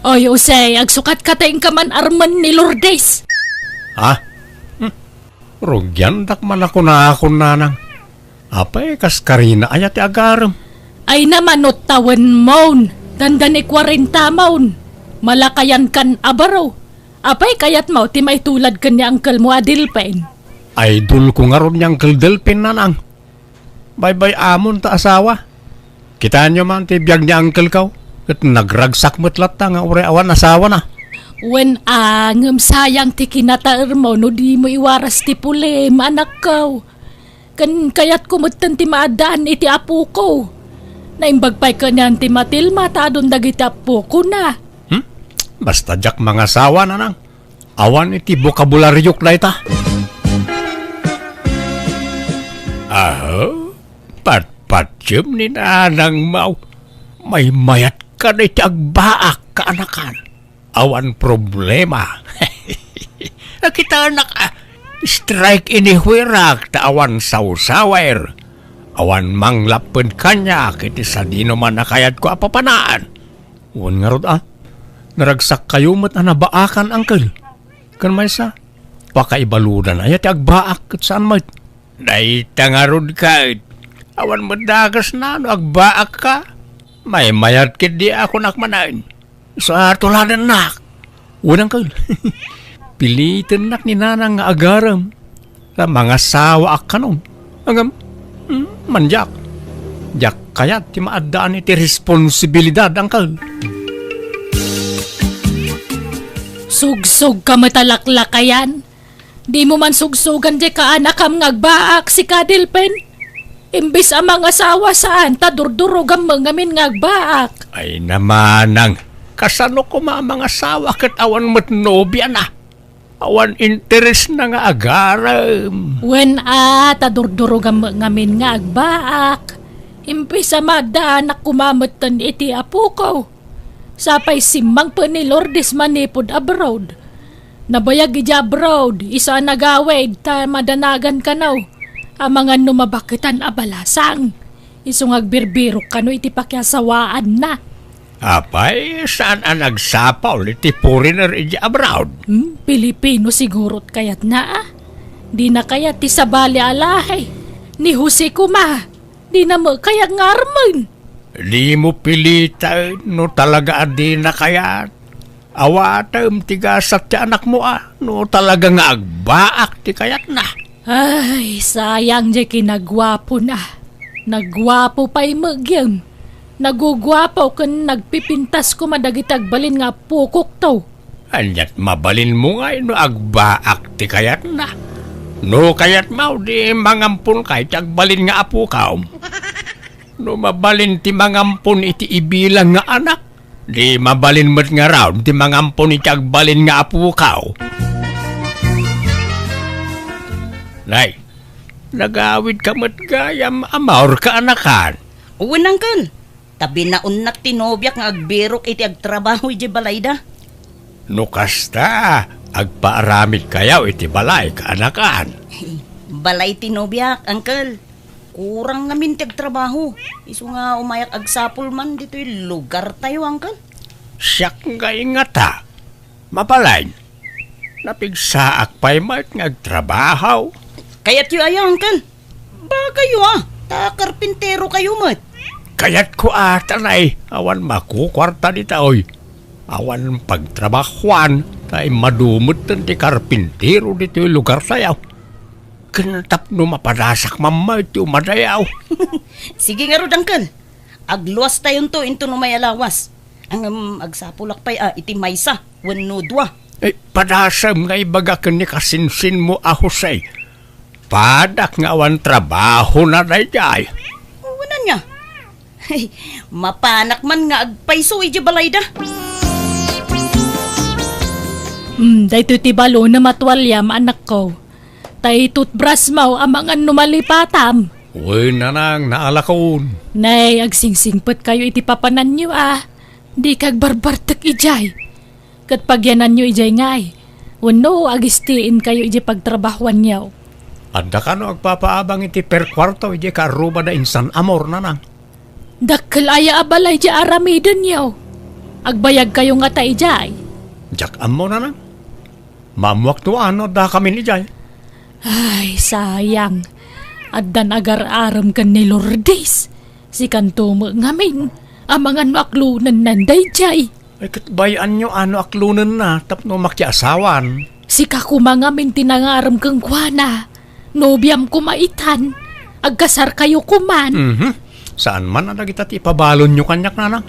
Oy, Jose, agsukat ka tayong kaman arman ni Lourdes. Ha? Rugyan dakman ako na akong nanang. Apay kas karina ayat agaram. Ay naman no tawan maun. Dandan 40 maun. Malakayan kan abaraw. Apay kayat mo, ti may tulad kan ni Uncle mo adilpen. Idol ko nga ron niyang kildelpin nanang. Bye-bye amon ta asawa. Kita nyo man ti biyag ni uncle kaw. At nagragsak mo't lata nga ure awan asawa na. When angam sayang ti kinataer mo no di mo iwaras ti puli, anak ko. Kan kayat kumutan ti maadaan iti apo ko. Naimbagpay ka niyan ti Matilma tadon dagiti apo ko na. Basta jak mga asawa nanang. Awan iti bokabularyok na ita. Aho, patpatyem ni nanang mau. May mayat ka na iti agbaak kaanakan. Awan problema. Kita anak, strike inihuirak ta awan sausawer. Awan manglapen kanya kiti sa di naman nakayat ko apapanaan. Uwan nga rod naragsak kayo mat anabaakan angkel. Kan may sa, pakaibaludan ayat agbaak kat saan mat. Naita nga rod ka, awan madagas na no agbaak ka. May mayat kit di ako nakmanain. Sa tuladan nak. Unang kal. Pilitin nak ni nanang nga agaram. Sa mga sawa ak kanon. Hanggang, manjak. Jak kayat ti maadaan iti responsibilidad angkal. Sugsug ka matalaklakayan. Di mo man sugsugan di ka anak am ngagbaak si Kadilpen. Imbis amang asawa saan ta durdurog ang mangamin ngagbaak. Ay namanang, kasano ko mga asawa kat awan mat nobya na. Awan interes na nga agaram. When ta durdurog ang mangamin ngagbaak. Imbis amadaan na kumamatan iti apo ko. Sapay simang pa ni Lourdes manipod abroad. Nabayag ija abroad, isa nagawid ta madanagan ka naw. Ang mga numabakitan abalasang. Isungag birbiro kano iti pakyasawaan na. Apay, saan ang nagsapaw iti foreigner iti abroad? Pilipino sigurot kayat na Di na kayat ti sabali alahay. Ni Jose Kuma. Di na mo kayat ngarman. Di mo pilita no talaga adi na kayat. Awatam tigasat ti anak mo no talaga nga agbaak ti kayat na. Ay, sayang di kinagwapo na. Nagwapo pa'y magyam. Nagugwapo kan nagpipintas ko madagitag balin nga pukok to. Anyat mabalin mo nga no agbaak ti kayat na. No kayat mau di mangampun kay tagbalin nga apo kaom. No mabalin ti mangampun iti ibilang nga anak. Di mabalin mo't nga raw ti mangampun iti agbalin nga apo kao. Nay, nagawid ka mo't gayam amaur ka anakan. Uwan angkel, tabi na unnak tinobyak nga agbirok iti agtrabaho iti balayda. No kasta, agpaaramid kayaw iti balay ka anakan. Balay tinobyak, angkel. Kurang namin ti agtrabaho. Iso nga umayak agsapul man dito'y lugar tayo, angkel. Siyak nga ingata. Mapalain, napigsaak pa'y mat nga agtrabaho. Kaya't yu ayaw, angkel. Ba kayo ta karpintero kayo mat. Kaya't ko tanay, awan makukwarta di taoy. Awan pagtrabahuan, tay madumot ti karpintero dito yung lugar sayaw. Kinatap no mapadasak mamay ti umadayaw. Sige nga rod, angkel. Agluwas tayon to into no may alawas. Ang agsapulak pa'y iti maysa, wano dua. Padasam nga ibagakan ni kasinsin mo Jose. Padak nga awan trabaho na dayay. Wala niya. Mapanak man nga agpaiso iti balayda. Dahito ti balo na matwalyam anak ko. Tay toothbrush mo amang numalipatam. Uy nanang naalakon. Nay, agsingsingpet kayo iti papanan nyo Di kag barbartek ijay. Kat pagyanan nyo ijay ngay. Uno, agistiin kayo ijay pagtrabahuan nyo. Anda ka no agpapaabang iti per kwarto iti karuba da insan amor nanang. Dakkel aya abalay di aramiden yaw. Agbayag kayo nga ta ijay. Jak amo na nang. Mamuak to ano da kami ni Jay. Ay, sayang. Addan agar-aram kan ni Lourdes. Si kantumo ngamin. Amangan maklunan nanday jay. Ay katbayan nyo ano aklunan na tapno makiasawan. Si kakumangamin tinangaram kang kwana. Nobyam kumaitan. Agkasar kayo kuman. Saan man na kita ipabalon nyo kanyak nanang.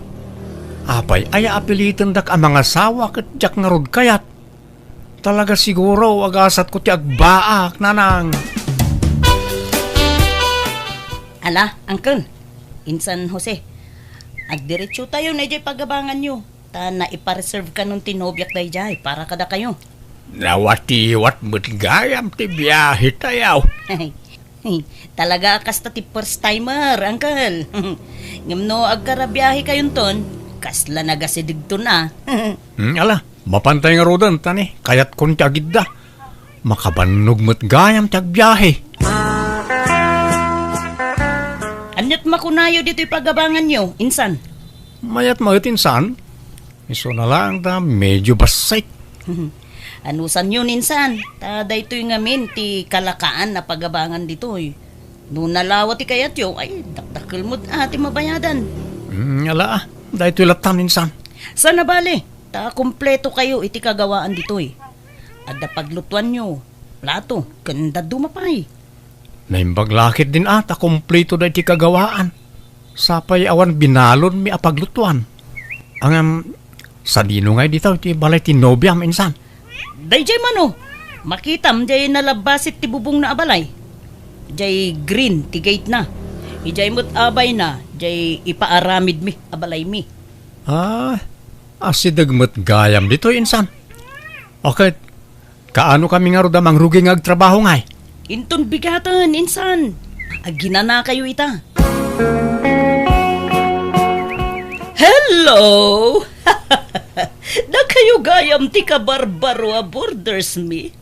Apay ay apilitan dak ang mga sawa kat jak nga rod kayat. Talaga siguro agasat ko ti agbaak nanang. Ala, Uncle. Insan Jose. Agdiretso tayo na jay pagabangan nyo. Ta na ipareserve ka nung tinobyak day jay para kada kayo. Nawatiwat mo't gayam ti biyahe tayaw. Talaga kasta ti first timer, Uncle. Ngamno agkarabiyahe kayon ton. Kasla nagasidig to na. Ala, mapantay nga rodan tani, kayat kon ti agidda. Makabanog mo't gayam ti agbiyahe. Anyat makunayo dito'y pagabangan nyo, insan. Mayat magatinsan, iso na lang ta medyo basay. Anusan yun, insan. Ta daytoy ngamin ti kalakaan na pagabangan dito'y. Nung nalawa ti kayat yo, ay dakdakil mo't ati mabayadan. Ala ah, dahil ito'y latan insan. Sana bale, ta kompleto kayo iti kagawaan dito'y. Adda paglutuan nyo, plato, kanda dumapay. Naimbag lakit din ata, kompleto da iti kagawaan. Sapay awan binalon mi apaglutuan. Ang sa dino ngay dito, iti balay ti nobyam insan. Day mano, makitam jay nalabasit ti bubong na abalay. Jay green ti gate na. Ijay mo't abay na, jay ipaaramid mi, abalay mi. Asidagmat gayam dito insan. Okay, kaano kami nga rodamang rugi nga agtrabaho ngay? Inton bigatan, insan. Agina kayo ita. Hello! Da kayo gayam ti ka barbaro a borders mi.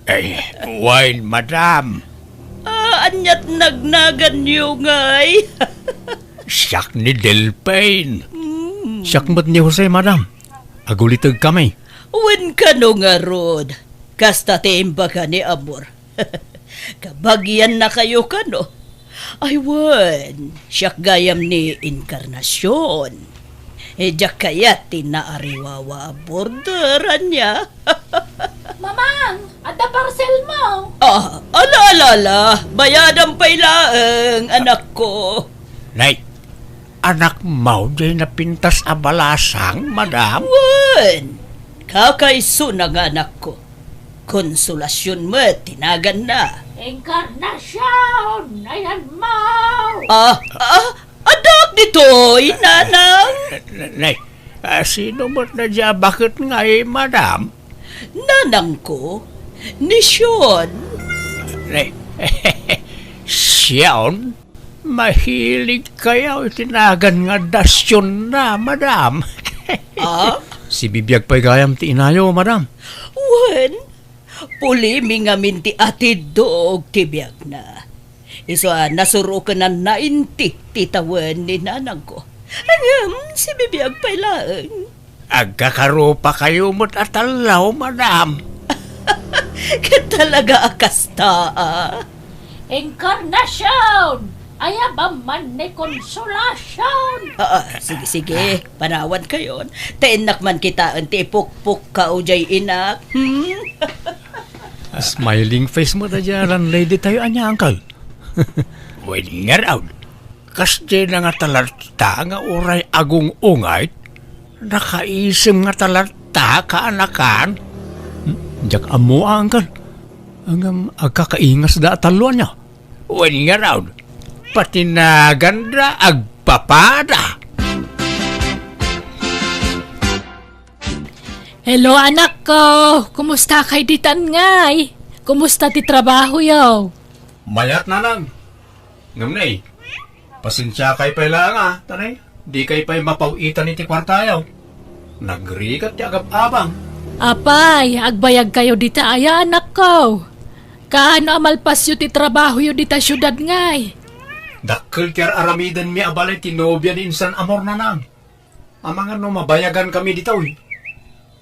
Ay, wine madam. Anyat nagnagan nyo ngay. Siyak ni Delpain. Siyak mat ni Jose madam. Agulitag kami. Wen ka no nga rod. Kasta timba ka ni Amor. Kabagyan na kayo ka no. Ay wen, siyak gayam ni Encarnacion. Diyak kaya tinaariwawa borderan niya. Mamang, ada parcel mo. Ala, bayadan pa'y laeng, anak ko. Nay, anak mo di napintas abalasang, madam. Wen, kakaiso na nga anak ko. Konsolasyon mo, tinagan na. Encarnacion, ayan mo. Adak dito'y, nanang. Nay, sino mo na dya? Bakit nga madam? Nanang ko, ni Sean. Nay, Siyon, mahilig kayo itinagan nga dasyon na, madam. Si bibiyag pa'y gayam ti inayo, madam. Wen, pulimi nga minti atid doog tibiyag na. Iso nasuro ka na nainti titawan ni nanang ko. Angam, si bibiyag pa'y laeng. Agkakaro pa kayo mo't atalaw, madam. Katalaga akasta, Encarnacion, ayabam man ni konsolasyon. Sige, panawan kayon. Tainak man kita ang tipuk-puk ka o jay inak. Smiling face mo na dyan, lady tayo anya, uncle. Wait nga raw. Kasi na nga talarta nga uray agong ungay, nakaisim nga talarta kaanakan. Diyak amo, uncle. Ang agkakaingas da taluan niya. Wait nga raw. Patinagan na agpapada. Hello anak ko, kumusta kay ditan ngay? Kumusta ti trabaho yaw? Mayat na lang. Ngamnay, pasensya kay pala nga, tanay. Di kay pa'y mapawitan iti kwartayaw. Nagrikat ti agap-abang. Apay, agbayag kayo dita aya anak ko. Kaano amalpas yu ti trabaho yu dita syudad ngay? Dakkel kaya aramidan mi abalay tinobya ni insan amor na nang. Amangan no mabayagan kami dito eh.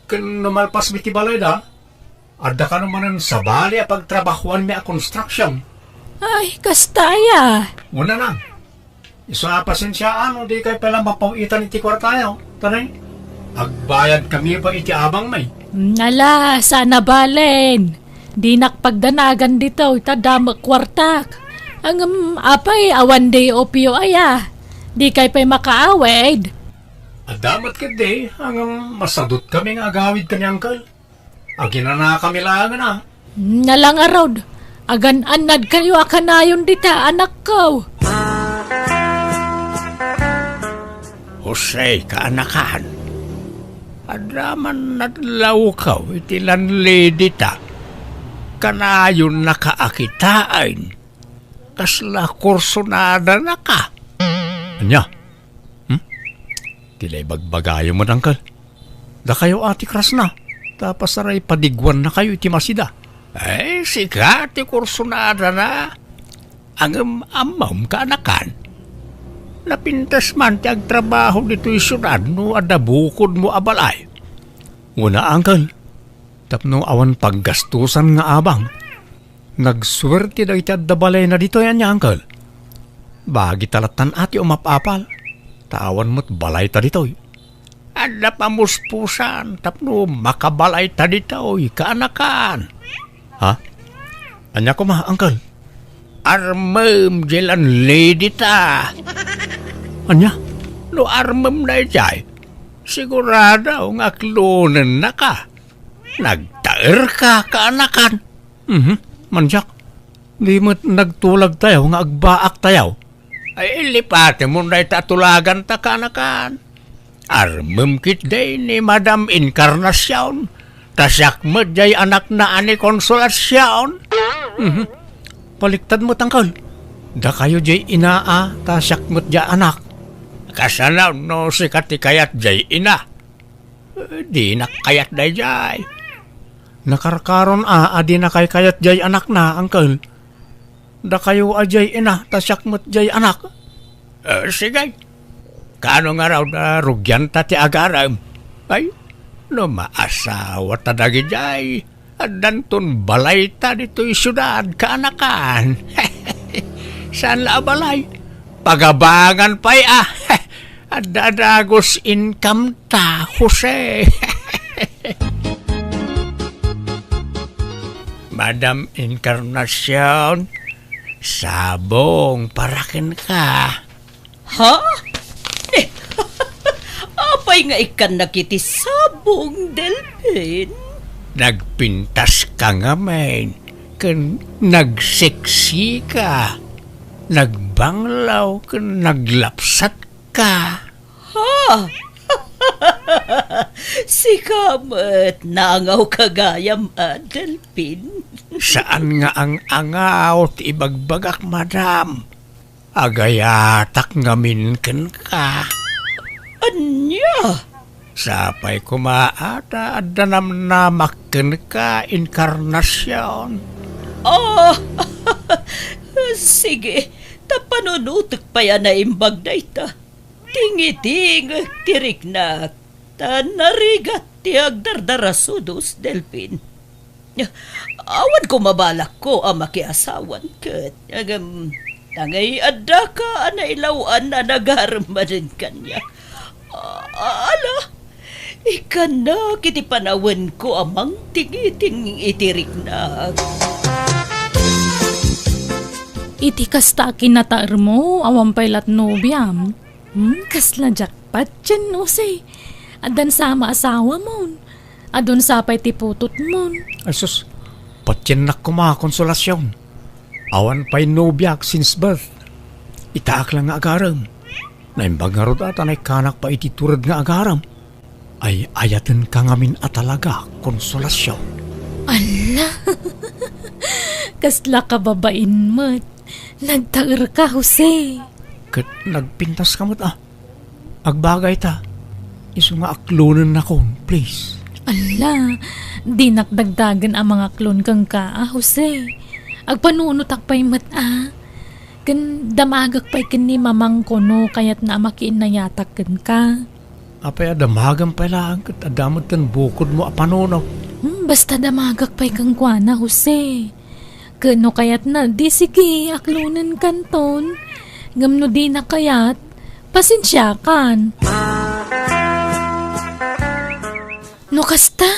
Kung numalpas mi ti balay da, adda ka naman sa bali a pagtrabahuan mi a construction. Ay, kastaya. Una lang. Isa pasensyaan o di kay pala mapawitan iti kwartayo. Tanay, agbayad kami pa iti abang may. Nala, sana balen. Di nakpagdanagan dito, itadama kwartak. Ang apay, awan day opio aya. Di kay pa'y makaawid. Adamat ka di, hanggang masadot kami nga agawid kanyang kal. Agina na kami lang na. Nalang arod. Agan-anad kayo akanayon dita, anak ko. Jose, kaanakan. Adaman nadlaw ka, itilan lady ta. Kanayon nakaakitain. Kasla kursonada na ka. Anya? Tilay bagbagayo mo dangkal. Da kayo ati kras na. Tapos aray padigwan na kayo iti masida. Ay, sika ti kursonada na. Ang amam kaanakan. Napintas man ti agtrabaho dito isunad no adabukod mo abalay. Una, angkal. Tapno awan paggastusan nga abang. Nagswerte daw iti adabalay na dito yan niya, angkal. Bagi talatan ati umapapal. Tawan mo't balay ta dito. Ada pamuspusan. Tapno makabalay ta dito. Kaanakan. Ha? Anya ko ma, angkal? Armem jelan lady ta. Anya? No armem na ijay. Sigurado nga klonen na ka. Nagtaer ka, kaanakan. Manjak. Di mo't nagtulag tayo nga agbaak tayo. Ay ilipate mo na itatulagan ta, kaanakan. Armem kit day ni Madam Encarnacion. Tasyak mo jay anak na ani Konsolasyon. Paliktad mo tangkal. Da kayo jay inaa, tasyak mo jay anak. Kasanaw no si katikayat jay ina. Di nakayat day jay. Nakarkaron adi na kay kayat jay anak na, angkal. Da kayo ajay ina, tasyak mo jay anak. Sige. Kaano nga raw na rugyan ta ti agaram? Ay, no maasawa ta dagi jay. Adanton balay ta dito isyudad, kaanakan. Saan la balay? Pagabangan pa'y Adadagos income ta, Jose. Madam Encarnacion, sabong parakin ka. Ha? Apay nga ikan nakiti sabong, Delphin. Nagpintas ka nga, men. Nagseksi ka. Nagbanglaw ka. Naglapsat ka. Ha? Si Kamat, nangaw kagayam, Delphin. Saan nga ang angaw ti ibagbagak, madam? Agayatak ngamin ken ka. Anya? Sapay kumaata at danamnamakken ka, Encarnacion. Oh, sige. Tapanunutok pa yan na imbag na ita. Tingiting, tirik na. Tanarigat ti agdardarasudos, Delphin. Awan ko mabalak ko ang makiasawan kat. Tangay adda ka na ilawan na nagarmanin kanya. Ala, ikan na kiti panawan ko amang tingiting itirik na. Iti kasta kinataar mo, awang pailat nobyam. Kasla jackpot dyan, Jose. Adan sama asawa mo. Adon sapay tiputot mo. Asus, patyan na kumakonsolasyon. Awan pa'y nobyak since birth. Itaak lang nga agaram. Naimbag nga rod at anay kanak pa ititurad nga agaram. Ay ayaten ka ngamin at talaga konsolasyon. Ala, kasla ka babain mo. Nagtaer ka, Jose. Kat nagpintas ka mo't Agbagay ta. Iso nga aklonan na kon, please. Ala, di nakdagdagan ang mga klon kang ka, Jose. Agpanunot akpay mat, Kan damagak pa'y kin ni mamang ko no, kaya't na makiin na yatakan ka. Apay adamagan pala ang adamot kan bukod mo apanono. Basta damagak pa'y kang kuana, Jose. Kano kaya't na, di sige, aklunan kanton. Ngamno di na kaya't, pasensya kan. No kasta,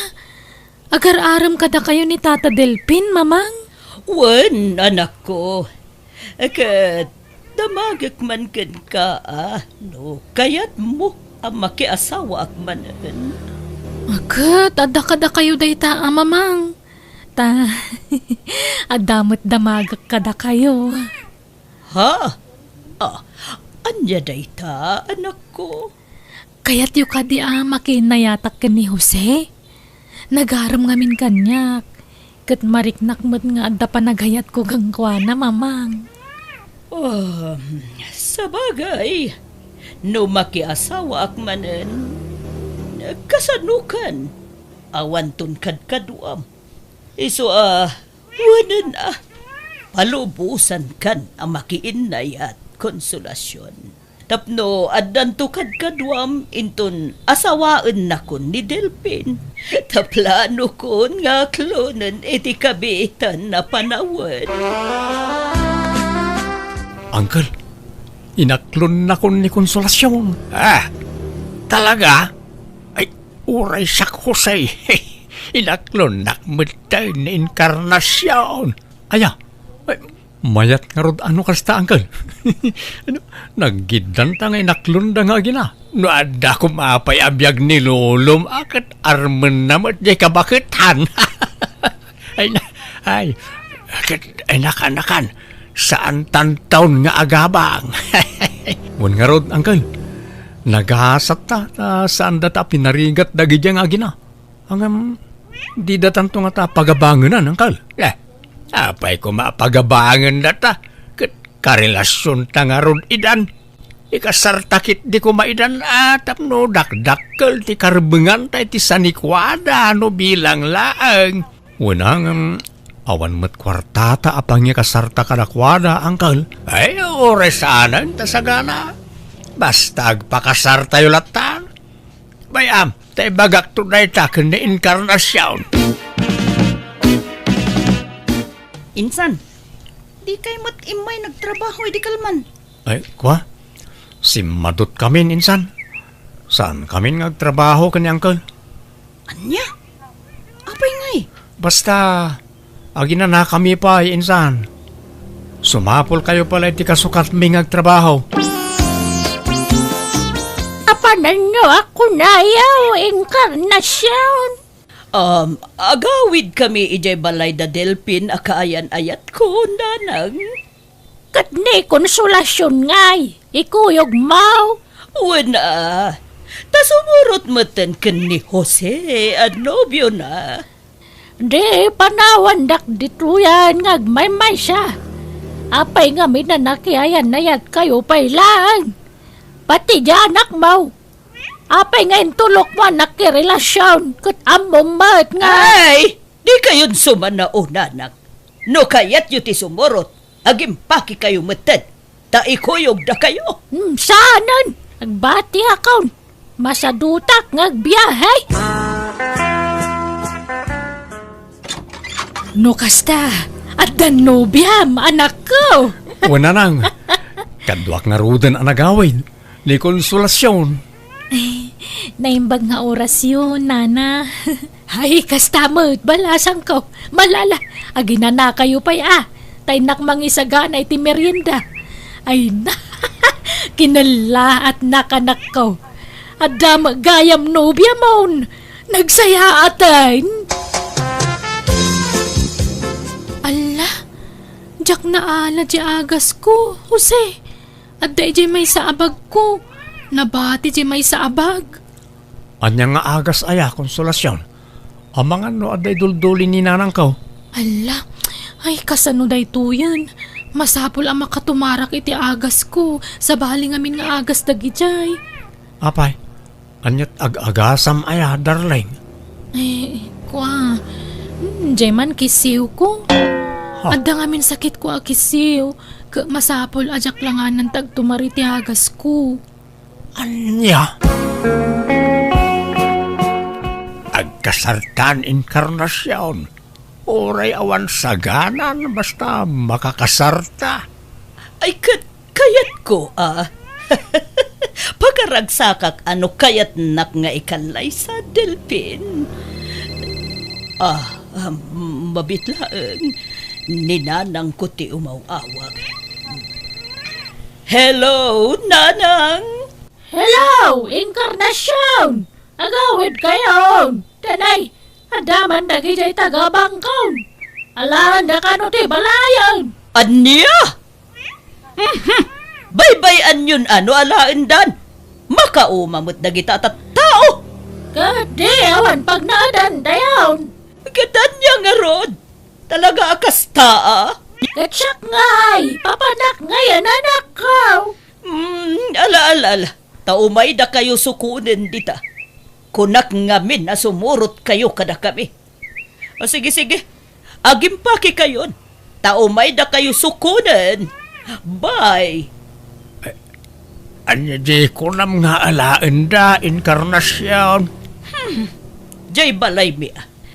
agar-aram kada kayo ni Tata Delpin, mamang. Wan, anak ko. Kat, damagak man kan ka, no, kayat mo ang makiasawa ak manan. Akat, ada kada kayo day ta, mamang. Ta, adamot damagak kada kayo. Ha? Anya day ta, anak ko. Kaya't yu kadi makinayatak ka ni Jose. Nagaram ngamin kanyak. Kat mariknak mo't nga adda pa naghayat ko gangkwana, mamang. Sa bagay, no makiasawa ak manan, kasanukan, awanton kadkaduam. Iso wanan palubusan kan ang makiinay at konsolasyon. Tapno, addan to kadkaduam inton asawaan na kon ni Delpin. Taplano kon nga klonan iti kabitan na panawad. Uncle, inaklon na kon ni Konsolasyon. Talaga? Ay, uray sak Jose. Inaklon na matay ni Encarnacion. Aya, ay, mayat nga rod ano kasta, Uncle? Ano, naggidan ta nga inaklon da nga gina. No adda ko maapay abiyag ni Lolom akat armen namat di kabakitan. ay, nakanakan. Saan tantaon nga agabang? Wan nga rod, Uncle. Naghasat ta saan data pinarigat dagi dyan nga gina. Hanggang di datan to nga ta pagabanganan, Uncle. Apay ko mapagabangan data. Karelasyon ta nga rod idan. Ikasartakit di ko maidan tapno dakdakkel ti karbengan ta iti sanikwada no bilang laang. Wanang awan met kwartata apang niya kasarta kadakwada, Uncle. Ay, oresanan ta sagana. Basta agpakasarta yung latan. Bayam, tay bagak tunay ta kani Encarnacion. Insan, di kay mat imay nagtrabaho, di kalman. Ay, kwa? Si madot kami, insan. Saan kami nagtrabaho kani, Uncle? Anya? Apay ngay? Basta, agina na kami pa, insan. Sumapol kayo pala iti kasukat mi nagtrabaho. Apanan nyo ako na yaw, Encarnacion. Agawid kami ijay balay da Delpin akaayan-ayat ko, nanang. Kat ni konsolasyon ngay, ikuyog mau. Wala. Ta sumurot matan ken ni Jose at nobyo na. Di panawan dak dituyan ngagmay-may siya. Apay nga minanakiayan na yat kayo pay lang. Pati anak mau. Apay nga intulok mo nakirelasyon kat among mat nga. Ay! Di kayon sumanaon, nanak. No kayat yu ti sumurot, agimpaki kayo matan. Ta ikuyog da kayo. Saanan? Nagbati akaw. Masadutak ngagbiyahay. No kasta, at dan nobyam, anak ko. Wana nang, kadwak nga rudan ang nagawid ni Konsolasyon. Naimbag nga orasyon, nana. Ay, kastamot, balasang ko. Malala, agina na kayo pa'y Tay nakmang isagana iti merienda. Ay na, kinala at nakanak ko. Adam gayam nobya mon. Nagsaya atan. Ala, jak na ala di agas ko, Jose. At di may sa abag ko. Nabati di may sa abag. Anya nga agas aya, Konsolasyon. Amang ano aday dulduli ni nanang ko. Ala, ay kasano day to yan. Masapol ang makatumarak iti agas ko. Sa bali ngamin nga agas dagijay. Apay, anyat ag-agasam aya, darling. Kwa, jay man kisiw ko. Adda ngamin sakit ko akisiw. Masapol ajak langanan tag tumariti hagas ko. Anya? Agkasartan inkarnasyon. Oray awan saganan basta makakasarta. Ay, kayat ko, Pagkaragsakak ano kayat nak nga ikalay sa Delphin. Mabitlaan. Ninanang ko ti umawawag. Hello, Nanang! Hello, Inkarnasyon! Agawid kayo! Tanay, adaman dagi jay tagabangkaw. Alaan da kano ti balayan. Anya? Baybayan yun ano alaendan. Makaumamot na kita tao. Kadi awan pag naadan dayon. Katanya nga rod. Talaga akasta Katsak ngay, papanak ngayon anak ko. Ala. Taumay da kayo sukunin dita. Kunak ngamin na sumurot kayo kada kami. O sige. Agimpaki kayon. Taumay da kayo sukunin. Bye. Anya di ko nam nga alaan da inkarnasyon. Jay balay mi.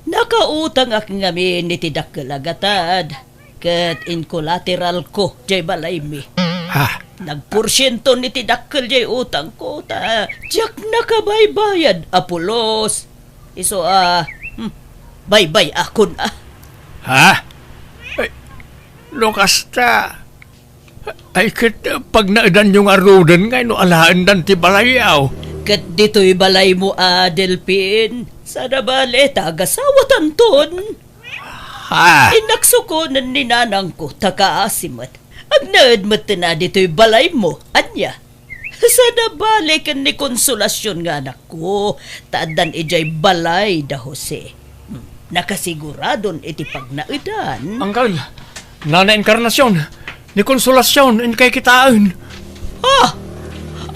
Nakautang ak ngamin ni tidakalagatad. Kat in collateral ko, jay balay mi. Ha? Nagporsyento ni tidakal jay utang ko ta. Diyak nakabaybayad, Apolos. Iso baybay akon Ha? Ay, Lukas ta. Ay kit pag naadan yung arudan ngay no alaan dan ti balayaw. Kat dito'y balay mo Delphin. Sana bale, tagasawatan ton. Ha? Inaksukunan ni nanang ko, takaasimat. Ang naadmat na dito'y balay mo, anya. Sana bale kan ni konsolasyon nga anak ko. Taadan ijay balay da Jose. Nakasiguradon iti pag naadan. Angkal, nana inkarnasyon, ni konsolasyon in kay kitaan.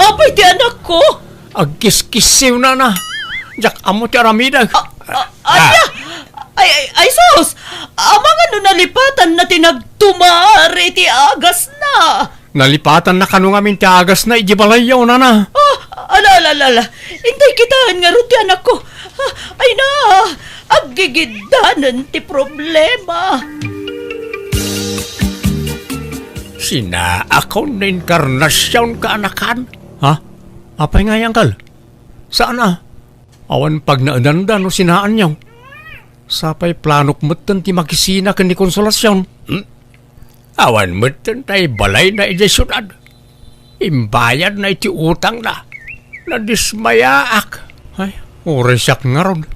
Apay ti anak ko? Agkis-kisiw na. Jak amo ti aramidag. Anya? Ay sus! Amang ano nalipatan na tinagtumari ti agas na. Nalipatan na kanong amin ti agas na ijibalayaw na. Ala. Intay kitaan nga ruti anak ko. Ay na, aggigidanan ti problema. Sina ako na inkarnasyon ka anakan. Ha? Apay nga yan, Kal? Saan na? Awan pag naadanda no sinaan niyaw. Sapay planok mutan ti makisina kan ni konsolasyon. Awan mutan tay balay na iti syudad. Imbayad na iti utang na. Nadismayaak. Ay, oresyak nga ron.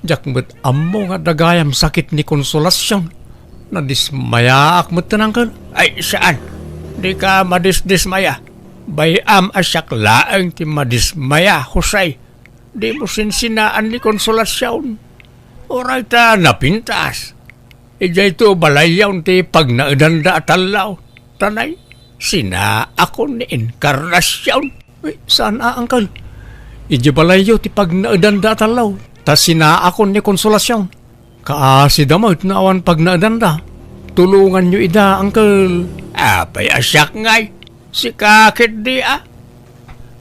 Jak met ammo nga dagayam sakit ni konsolasyon. Nadismayaak mutan, Kal. Ay, saan? Di ka madismaya. Bayam asyak laang ti madismaya, Jose. Di mo sinsinaan ni konsolasyon. Oray ta napintas. Ijay to balayaw ti pag naadanda atalaw. Tanay, sina ako ni inkarnasyon. Ay, saan Uncle? Ijay balayaw ti pag naadanda atalaw. Ta sina ako ni konsolasyon. Kaasi damot na awan pag naadanda. Tulungan nyo ida, Uncle. Apay asyak ngay. Si kakit di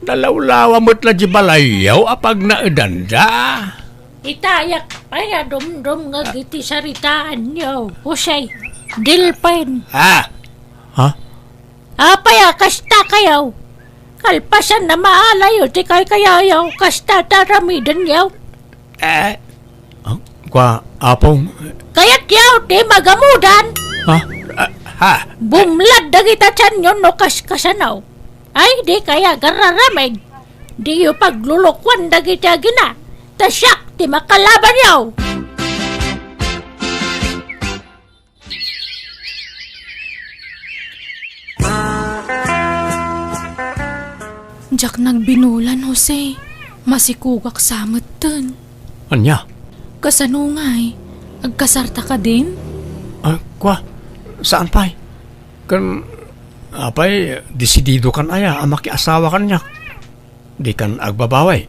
Dalawlawa mo't la di balayaw apag naadanda. Itayak pa ya dum-dum nga giti saritaan niyo. Jose, Delphin. Ha? Apaya kasta kayaw. Kalpasan na maalayo ti kay kayayaw. Kasta taramidan yaw. Kwa apong... Kaya't yaw ti magamudan. Ha? Bumlad dagita tiyan yun no kaskasanaw. Ay di kaya gararamig. Di yu paglulukwan dagita gina. Tasyak ti makalaban yaw. Jak nagbinulan, Jose. Masikugak samot dun. Anya? Kasanungay. Agkasarta ka din? Kwa? Saan pa'y? Kan... Apay, desidido kan aya, makiasawa kan niya. Di kan agbabaway.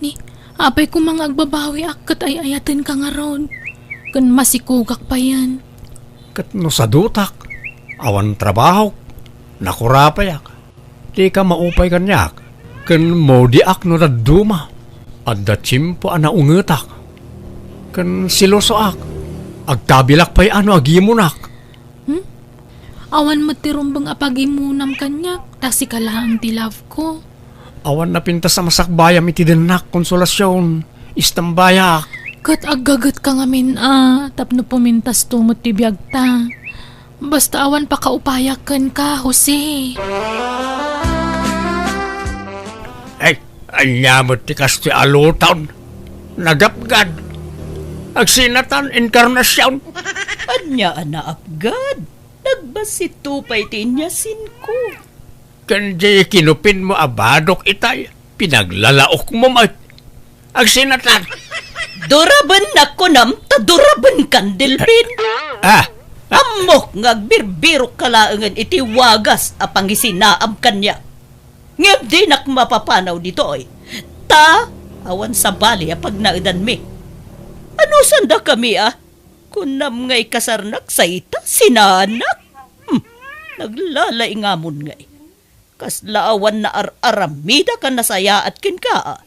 Ni, apay ko mga agbabawi akat ay ayatin ka nga ron. Kan masikugak pa yan. Kat no sa dutak, awan trabaho, nakurapayak. Di ka maupay kanyak, kan mo diak no daduma. At da chimpo anaungetak. Kan silosoak, agkabilak pa'y ano agimunak. Awan matirumbang apagimunam kanyak, tasi kalahang ti love ko. Awan na pinta sa masakbayam iti denak konsolasyon, istambayak. Kat agagat ka ngamin tapno pumintas tumot ti biyag ta. Basta awan pa kaupayakan ka, Jose. Ay, anyamot ti kastoy alutan. Nagapgad. Agsinatan inkarnasyon. Anya ana apgad. Nagbasito pa'y tinyasin ko. Kanjay kinupin mo abadok itay. Pinaglalaok mo mat. Agsinatan. Duraban na ko nam, ta duraban kan Delpin. Amok ngagbirbiro kalaangan iti wagas apang isinaam kanya. Ngam di nak mapapanaw dito ay. Ta, awan sa bali apag naidan mi. Ano sanda kami Kunam ngay kasarnak sa ita, sinanak. Naglalay ngamon ngay. Kaslaawan na aramida ka nasaya at kin ka.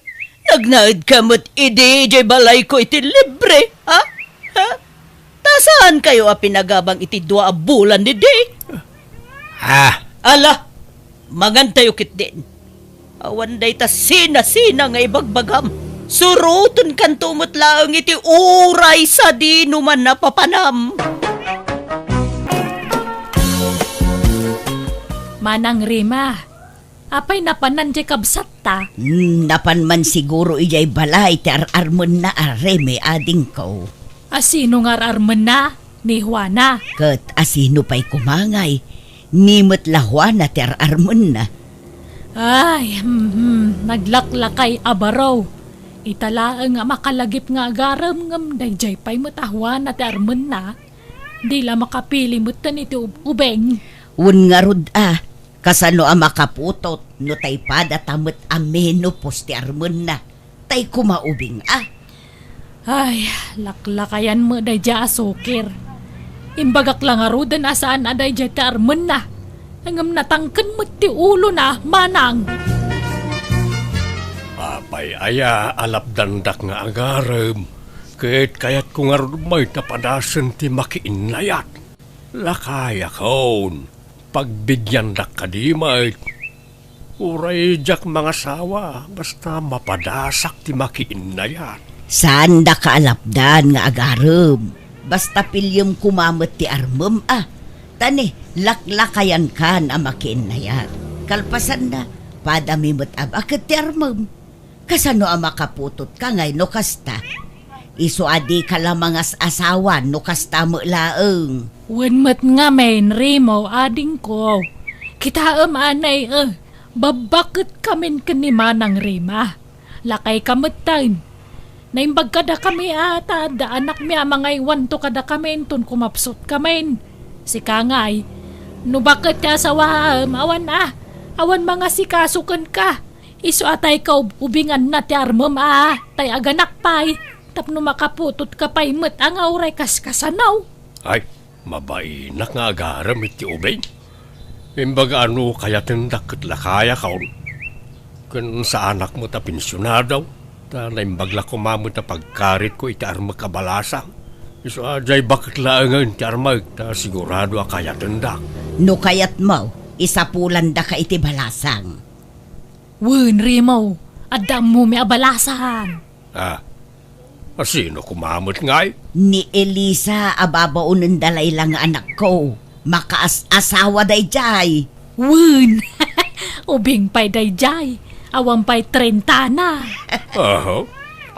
Nagnaid ka mo't ide, jay balay ko iti libre, ha? Tasaan kayo pinagabang iti 2 bulan ni day? Ala, magantayo kit din. Awan day ta sina-sina nga ibagbagam. Surutun kan tumot laang iti uray sa di numan napapanam. Manang Rima, apay napanan di kabsat ta. Napan man siguro ijay balay ti ararmon na areme ading ko. Asino nga ararman na ni Juana? Kat asino pa'y kumangay, nimot lahwana ti ararmon na. Ay, naglaklakay abaraw. Italaang nga makalagip nga agaram ngam dayjay pa'y matahwan at arman na. Di la makapili mo tan iti ubeng. Un nga rod kasano makaputot no tay pada tamot ameno posti armon na. Tay kumaubing Ay, laklakayan mo dayjay asokir. Imbagak lang nga rodan asaan dayjay ti arman na. Hangam natangkan mo ti ulo na, manang. Apay aya alapdandak nga agarem. Kayat ko nga may tapadasan ti makiinlayat. Lakaya kaon. Pagbigyan dak kadimay. Uray jak mga sawa. Basta mapadasak ti makiinlayat. Saan da kaalapdan nga agarem? Basta pilyom kumamot ti armem Tani, laklakayan kan amakin na yan. Kalpasan na, padamimot abakit ti armem. Kasano makaputot ka ngay no kasta? Iso adi ka lamang asawan no kasta mo laeng. Wenmet nga main Rimo ading ko. Kita anay babakit kamin kanimanang Rima. Lakay kamutan. Naimbag kada kami ata da anak mi mga iwan to kada kami ton kumapsot kami. Si Kangay, no bakit ka asawa awan awan mga sikasukan ka. Iso atay ka ubingan na ti armem tay aganak pay. Tapno makaputot ka pay met ang auray kaskasanaw. Ay, mabainak nga agaram iti ubeng. Imbaga ano kaya tindak lakaya kaon. Kun sa anak mo ta pensyonadaw, ta naimbagla ko mamot na pagkarit ko iti arma kabalasang. Iso ajay bakit laangan ti arma ta sigurado kaya tindak. No kayat mo, isapulan da ka iti balasang. Wen Rimo, adam mo may abalasan. Sino kumamot ngay? Ni Elisa ababaon dalay lang anak ko. Makaas-asawa dayjay. Wen, ubing pay dayjay. Awang pay 30 na.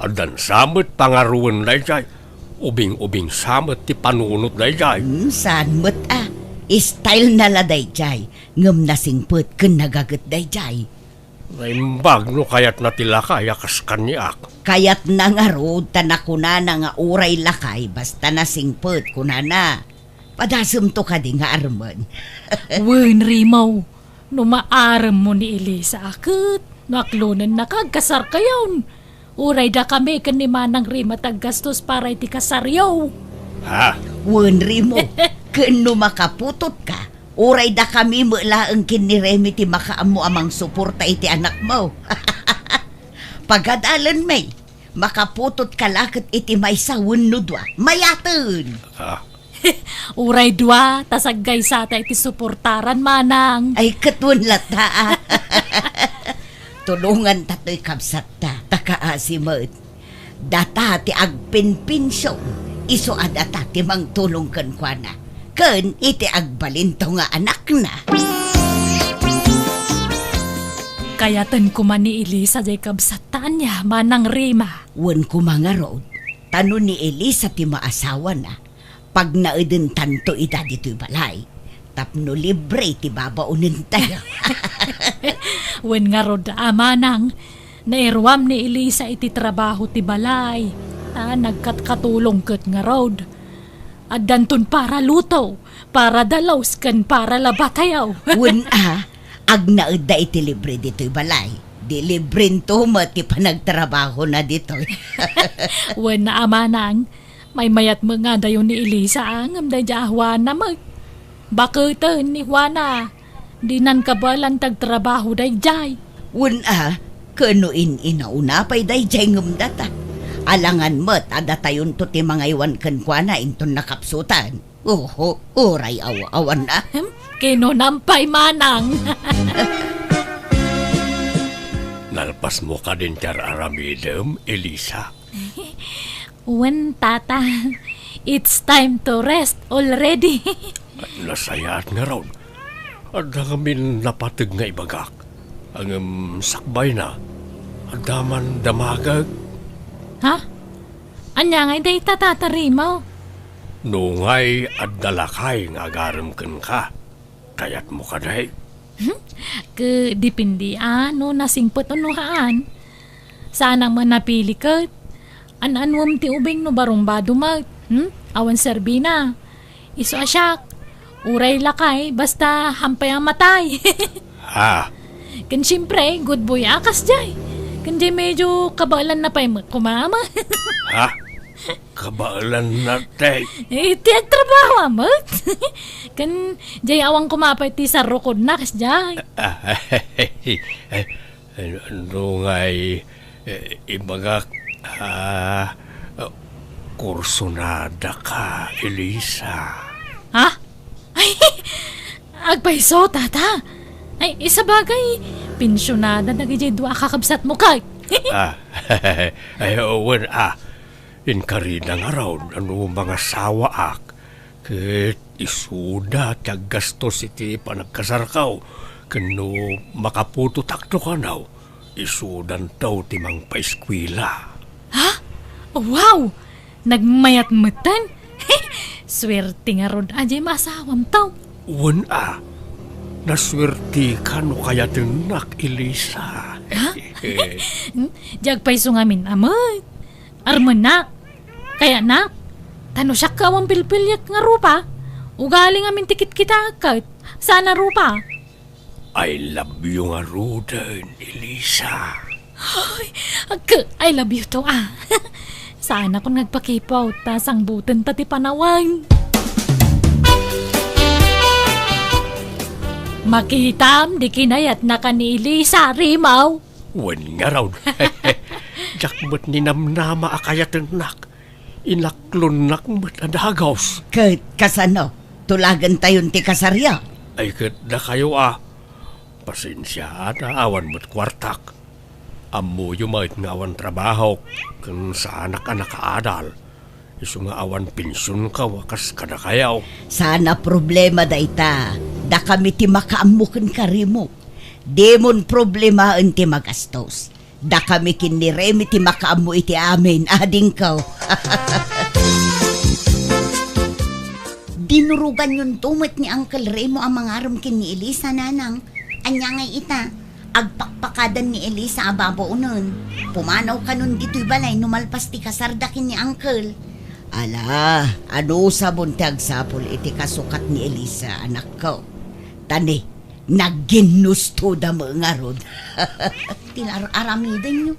Adan samot pangaruan dayjay. Ubing-ubing samot ti panunot dayjay. Saan mo't style na la dayjay. Ngam nasingput kun nagagat dayjay. Naimbag no kayat na tila kaya kas kanyak. Kayat na nga rod tanakuna na nga uray lakay basta nasingput kunana. Padasum to ka di nga armon. Wen Rimo, no maaram mo ni Elisa akit. Naklunan na kagkasar kayon. Uray da kami kanimanang Rima taggastos para iti kasaryaw. Wen Rimo, Kano makaputot ka, uray da kami mulaang kiniremi ti makaamu amang suporta iti anak mo. Pagadalan may, makaputot ka lakit iti may sawun nudwa, mayatan. Ah, Uray dua, tasaggay sa ta iti suportaran manang. Ay katun lata. Tulungan tato'y kabsat ta, takaasimot. Data ti agpinpinsyo, iso adata ti mang tulong kan kwa na. Ken iti agbalinto nga anak na. Kayatan ko man ni Elisa Jacob sa tanya, manang Rima. Wen ko mga road, tano ni Elisa ti maasawa na. Pag naedin tanto ita dito'y balay, tapno libre ti babaunin tayo. Wen nga rod manang, nairwam ni Elisa iti trabaho ti balay. Nagkatkatulong ket nga rod. At danton para luto, para dalaws kan para labatayaw. Wen agnaed da iti libre dito'y balay. Di librin to ti panagtrabaho na dito'y. Wen na amanang, may mayat mga dayon ni Elisa ang amday ja Juana mag. Bakiten ni Juana, di nan kabalan tagtrabaho day jay. Wen kano inauna pa'y day jay ngumdata. Alangan mo't adatayon to ti mga iwan kankwana inton nakapsutan. Oho, oray awan na. Kino nampay manang. nalpas mo ka din tar aramidem, Elisa. Wen tata, it's time to rest already. At nasayat nga raw. At kami napatag nga ibagak. Ang sakbay na. At daman damagag. Ha? Anya nga day tatatarimaw. Nungay at dalakay nga agaram kan ka. Kayat mo ka dahi. Ke dipindi ano nasingpot unuhaan. Sana man napili ka. An-anwam ti ubing no barumbado mag. Awan serbina. Iso asyak. Uray lakay basta hampay ang matay. Ha? Kan siyempre, good boy akas jay. Kan jay medyo kabalan na pa'y kumama. Ha? Kabaalan na tay. Iti ang trabaho amat. Kan jay awang kumapay ti sa rukod na kas jay. Nungay ibagak kursunada ka, Elisa. Ha? Ay, agpaiso, tata. Ay, isa bagay, pensyonada na gajay dua kakabsat mo kay. Ay, owen inkarina nga raw, ano mga sawa ak, ket isuda tiyag gastos iti panagkasarkaw, kano makaputo takto ka naw, isudan taw timang paiskwila. Ha? Oh, wow! Nagmayat-matan? Swerte nga rod ajay masawam taw. Wen naswerte ka no kaya tinak, Elisa. Ha? Jagpaiso ngamin amat. Arman nak. Kaya nak, tano siya kawang pilpilyat nga rupa. Ugaling amin tikit kita kat. Sana rupa. I love you nga Ruden, Elisa. Ay, I love you to Sana kung nagpakipaw, tasang butan tati panawang. Makitam, di kinayat na ka ni Elisa, Rimaw. Wen nga raw. Jakbet ni namnama akayatinak. Inaklon nakmet adagaws. Kasano, tulagan tayon ti kasarya. Ay ket na kayo Pasensya na awan mo't kwartak. Ammo yumait nga awan trabaho kung sa anak-anak kaadal. Isu nga awan pensyon ka wakas kada kayaw. Sana problema da ita. Da kami ti makaamukin karimo. Demon problema ti magastos. Da kami kiniremi ti makaamu iti amin. Ading kaw. Dinurugan yung tumot ni Uncle Remo ang mga aram kin ni Elisa, nanang. Anya ngay ita, agpakpakadan ni Elisa ababo nun. Pumanaw ka nun dito'y balay, numalpas ti kasardakin ni Uncle. Ala, ano sabon ti agsapol iti kasukat ni Elisa, anak ko. Tani, nagginusto da mga rod. Tilar-aramidan nyo.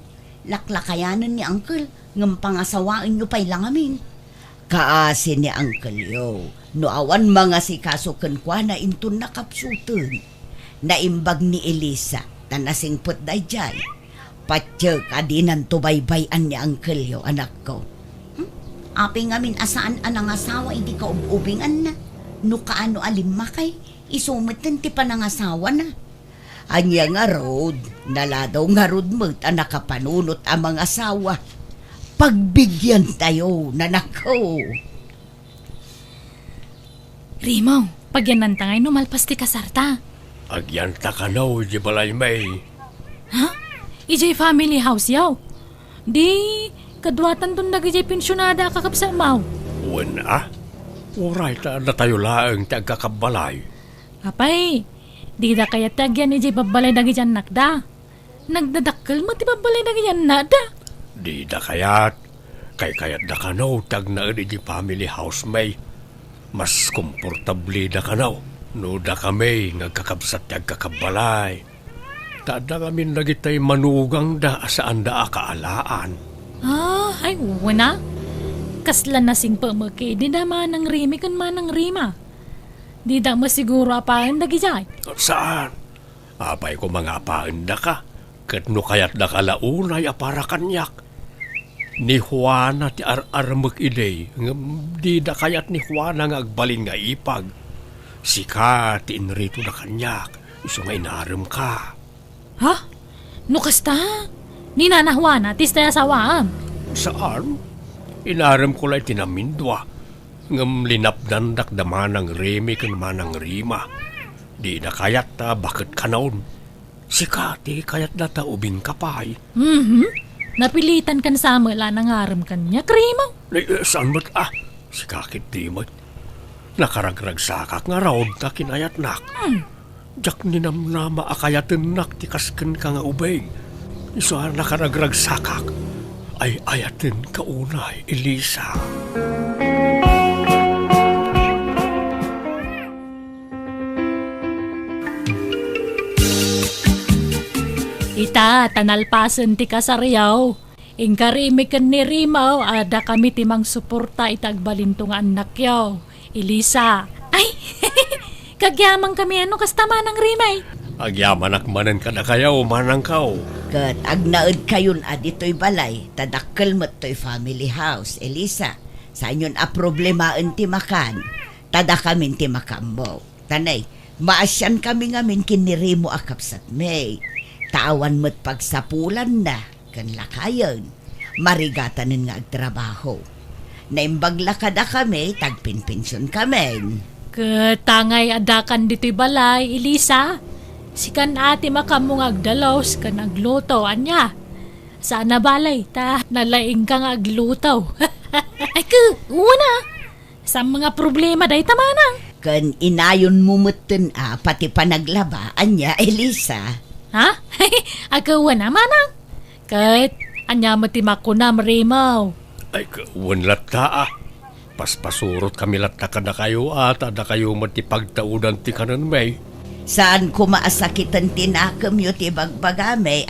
Laklakayanan ni Uncle, ngam pangasawaan nyo pa'y lang amin. Kaasin ni Uncle yo. No awan mga si kaso kwa na intun nakapsutun. Naimbag ni Elisa na nasingpot dayjay. Patyo kadinan tubaybayan ni Uncle yo, anak ko. Api ngamin asaan anang asawa, hindi ka ubingan na. No kaano alimakay, isumatan ti panangasawa na. Anya nga Rod, naladaw nga Rod mo at nakapanunot ang mga asawa. Pagbigyan tayo, nanakaw. Rimaw, pagyanan tangay numalpas ti kasarta. Agyan ta ka na, di balay may. Ha? Ijay family house yaw. Di, kadwatan dun nagijay pensyonada kakapsa maw. Wala. Uray ta na tayo laang tagakabalay. Apay, di da kaya tagyan ijay babalay nagijay nakda. Nagdadakkel mo ti babalay nagijay nada. Di da kayat. Kayat da ka na, tag na di family house may. Mas komportable da ka na. No da kami, ngagkakabsat tagakabalay. Tada kami nagitay manugang da saan da akaalaan. Ay, wana. Kaslan na sing pamaki, di da manang rimi kan manang rima. Di da masiguro apaan nagijay. Saan? Apay ko mga apaan da ka. Kat no kayat da ka launay apara kanyak. Ni Juana ti ar-armag iday. Di da kayat ni Juana nga agbalin nga ipag. Sika ti inrito da kanyak. Iso nga inaram ka. Ha? No kasta? Ni nanahwana, tis tayo asawaan. Saan? Inaram ko lang tinamindwa. Ngam linapdan da manang remi kan manang rima. Di da kayat ta bakit kanaon. Sikati kayat na ta ubing kapay. Napilitan kan sama la nangaram kanya, krimaw. Saan mo't sikakit di mo't. Nakaragrag sakak nga raod ta kinayat nak. Jak ninamnama akayatan nak tikasken ka nga ubing. Iso nakaragrag sakak. Ay ayatin kaunay, Elisa. Ita, tanalpasan ti kasaryaw. Ingkarimikan ni Rimaw, ada kami timang suporta itagbalintong anak yaw. Elisa. Ay, kagyamang kami ano kasta manang Rimay. Agyaman akmanan ka na kayaw, manang kao. Kat agnaad kayon dito'y balay, tadakkel mo to'y family house, Elisa. Sa inyon problemaan ti makan, tada kamin ti makambo. Tanay, maasyan kami ngamin kinirimo akapsat may. Tawan mo't pagsapulan na, kan lakayon. Marigatanin nga agtrabaho. Naimbag lakada kami, tagpinpensyon kami. Katangay adakan dito'y balay, Elisa. Sikan ati makamong agdalaws ka nagluto, anya. Sana balay, ta nalaing kang agluto. Ay ka, una. Sa mga problema day tamanang. Kan inayon mumutin pati panaglaba, anya, Elisa. Ha? Agawa na manang. Kahit anya matimako na marimaw. Ay kawan lata Paspasurot kami lata ka na kayo ada kayo matipagtaudan ti kanan may. Saan ko maasakitan tinakam yo ti bagbagame,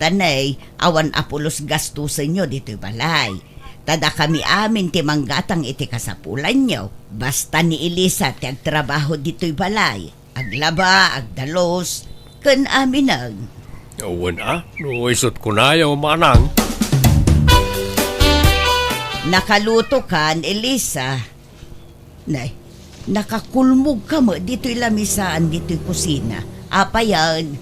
Tanay, awan apulos gastusan nyo dito'y balay. Tada kami amin ti manggatang iti kasapulan nyo. Basta ni Elisa ti agtrabaho dito'y balay. Aglaba, agdalos, kan amin ang. Awan no isot ko na yaw manang. Nakaluto kan, Elisa. Nay, nakakulmog ka mo dito'y lamisaan, dito'y kusina. Apa yan?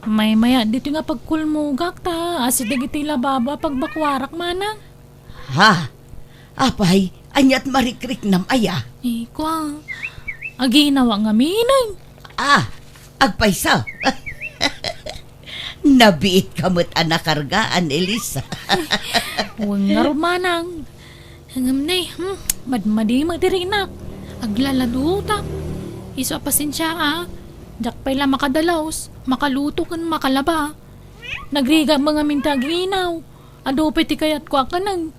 May maya dito nga pagkulmugak ta. Asid iti lababa pagbakwarak manang. Ha? Apay, anyat marikrik nam aya. Ikwa. Aginawa nga minay. Agpaysa. Nabiit kamot anakargaan, Elisa. Huwag nga rumanang. Hangam na madmadi magdirinak. Aglaladuta. Iso pasensya Jak pala makadalaws. Makaluto kan makalaba. Nagriga mga mintaginaw. Adope ti kayat ko akanang.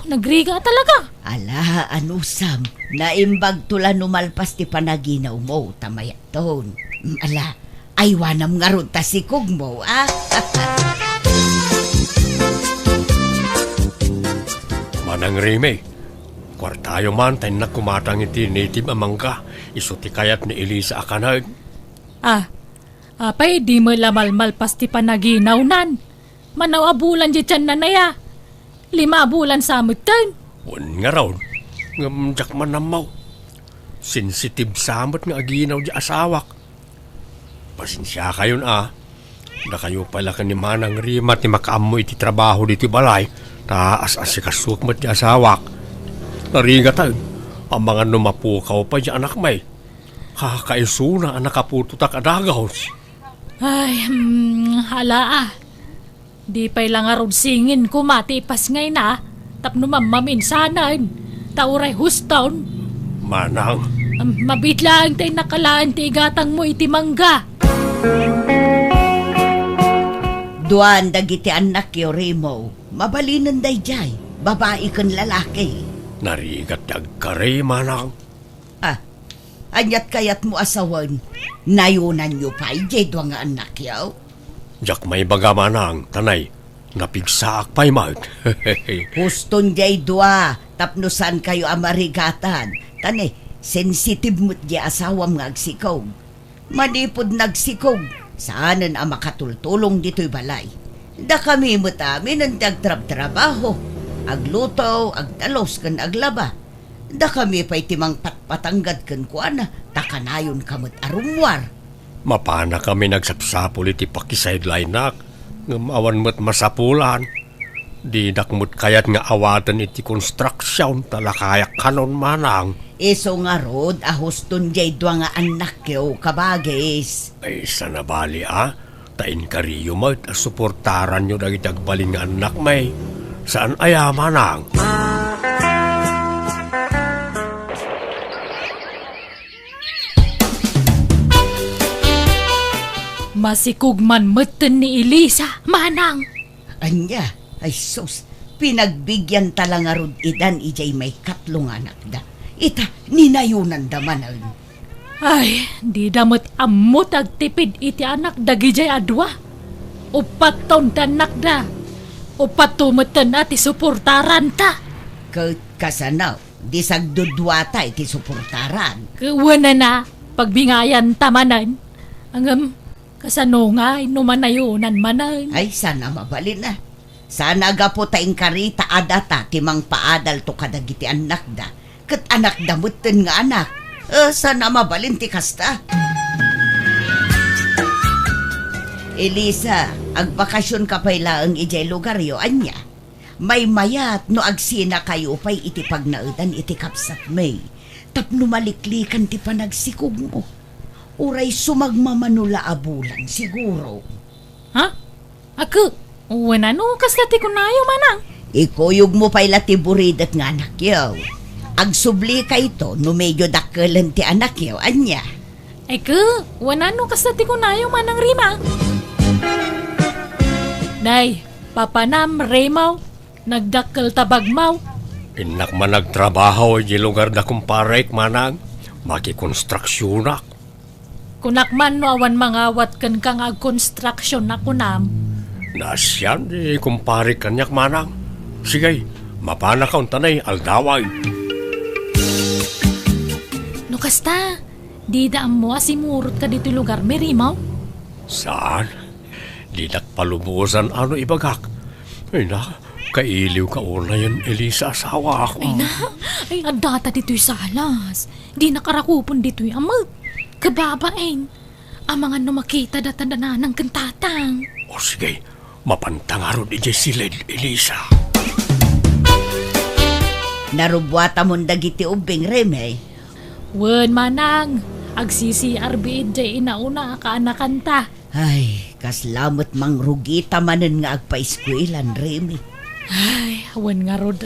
Nagriga talaga. Ala, anusam. Naimbag tula numalpas ti panaginaw mo, tamayaton. Ala, aywanam nga ron tasikog mo, Manang Rime, Kwartayo man tayo na kumatang iti native amang ka. Isuti kayat ni Elisa akanag. Apay di mo lamalmal pasti panaginaw nan. Manaw abulan di tiyan na naya. 5 bulan sa amutan. Wan nga raw. Ngamjak man namaw. Sensitive samot nga aginaw di asawak. Pasensya kayon Na kayo pala ka ni Manang Rimat ni makaamo iti trabaho dito balay. Taas asikasuk mat di asawak. Narigat tayo. Ang mga numapukaw pa di anak may. Kakaisuna ang nakapututak adagaw. Ay, hala Di pa'y lang arod singin ko matipas ngay na. Tapno mamamin sanan. Tauray huston. Manang. Mabitlaan tayo nakalaan ti igatang mo iti mangga. Duan dagiti anak yo Remo. Mabalinan day jay. Babae kan lalaki. Narigat agkare, Manang. Anyat kayat mo asawan. Nayunan nyo pa ijay duwa nga anak yaw. Jak may baga, Manang. Tanay. Napigsaak pa'y mag. Huston jay dua. Tapnusan kayo amarigatan. Tane, sensitive mo't jay asawam nga agsikog. Manipod nagsikog. Saanan ang makatultulong dito'y balay. Da kami mo't amin ang tagtrab-trabaho. Agluto, agtalos kan aglaba. Da kami pa'y timang patpatanggad kan kuana. Takanayon kamot arumwar. Mapana kami nagsapsapul iti pakisideline nak. Ngamawan mo't masapulan. Di dakmut kayat nga awatan iti construction talakayak kanon, Manang. Iso nga rod, ahuston jay dua nga anak yo kabagis. Ay sanabali Tain kariyo mo at suportaran nyo dagiti agbalin nga anak may. Saan aya, Manang? Masikugman meten ni Elisa, Manang. Anya, ay sus, pinagbigyan talang arod idan ijay may katlong anak da. Ita, ninayunan da manan. Ay, di damot amot agtipid iti anak dagijay adwa. Upat taon tanak da. Upat tumeten ati suportaran ta. Kasanaw, di sagdudwata iti suportaran. Kawana na, pagbingayan tamanan. Angam, kasano nga, inumanayunan manan. Ay, sana mabalin na. Sana gapo taing karita adata timang paadal to kadagiti anak da. Kat anak damutin nga anak. Sana mabalin ti kasta. Elisa, agbakasyon ka pa'y laang ijay lugar yo, anya. May mayat no agsina kayo pa'y iti pagnaudan iti kapsat may. Tapno maliklikan ti panagsikog mo. Uray sumagmamanula abulan siguro. Ha? Ako? Wala no, kaslati ko na yung Manang. Ikuyog mo pa'y latiburidat nga anak yaw. Agsubli ka ito no medyo dakkelan ti anak yaw, anya. Ay ka, wala no, kaslati ko na yung Manang Rima. Day, papanam, Remaw, nagdakkel tabagmaw. Inak man nagtrabaho di lugar na kumparek, Manang. Makikonstruksyonak. Kunakman no awan mangawat kan kang ag-construction na kunam. Nasyan di kumparek kanyak, Manang. Sige, mapana ka untanay, aldaway. No kasta, di daan mo asimurot ka dito lugar, Merimaw. Saan? Di nakpalubusan ano ibagak. Ay na, kailiw ka una yan, Elisa, asawa ako. Ay adata dito'y salas. Di nakarakupon dito'y amag. Kababain. Ang mga numakita datandana ng kantatang. O sige, mapantangaro di sila, Elisa. Narubwata mong dagiti ubing, Reme. Wen Manang, agsisi-RB jay inauna ka anakanta. Ay, kaslamot mang rugita manen nga agpa-eskwelahan, Reme. Ay, wen nga rod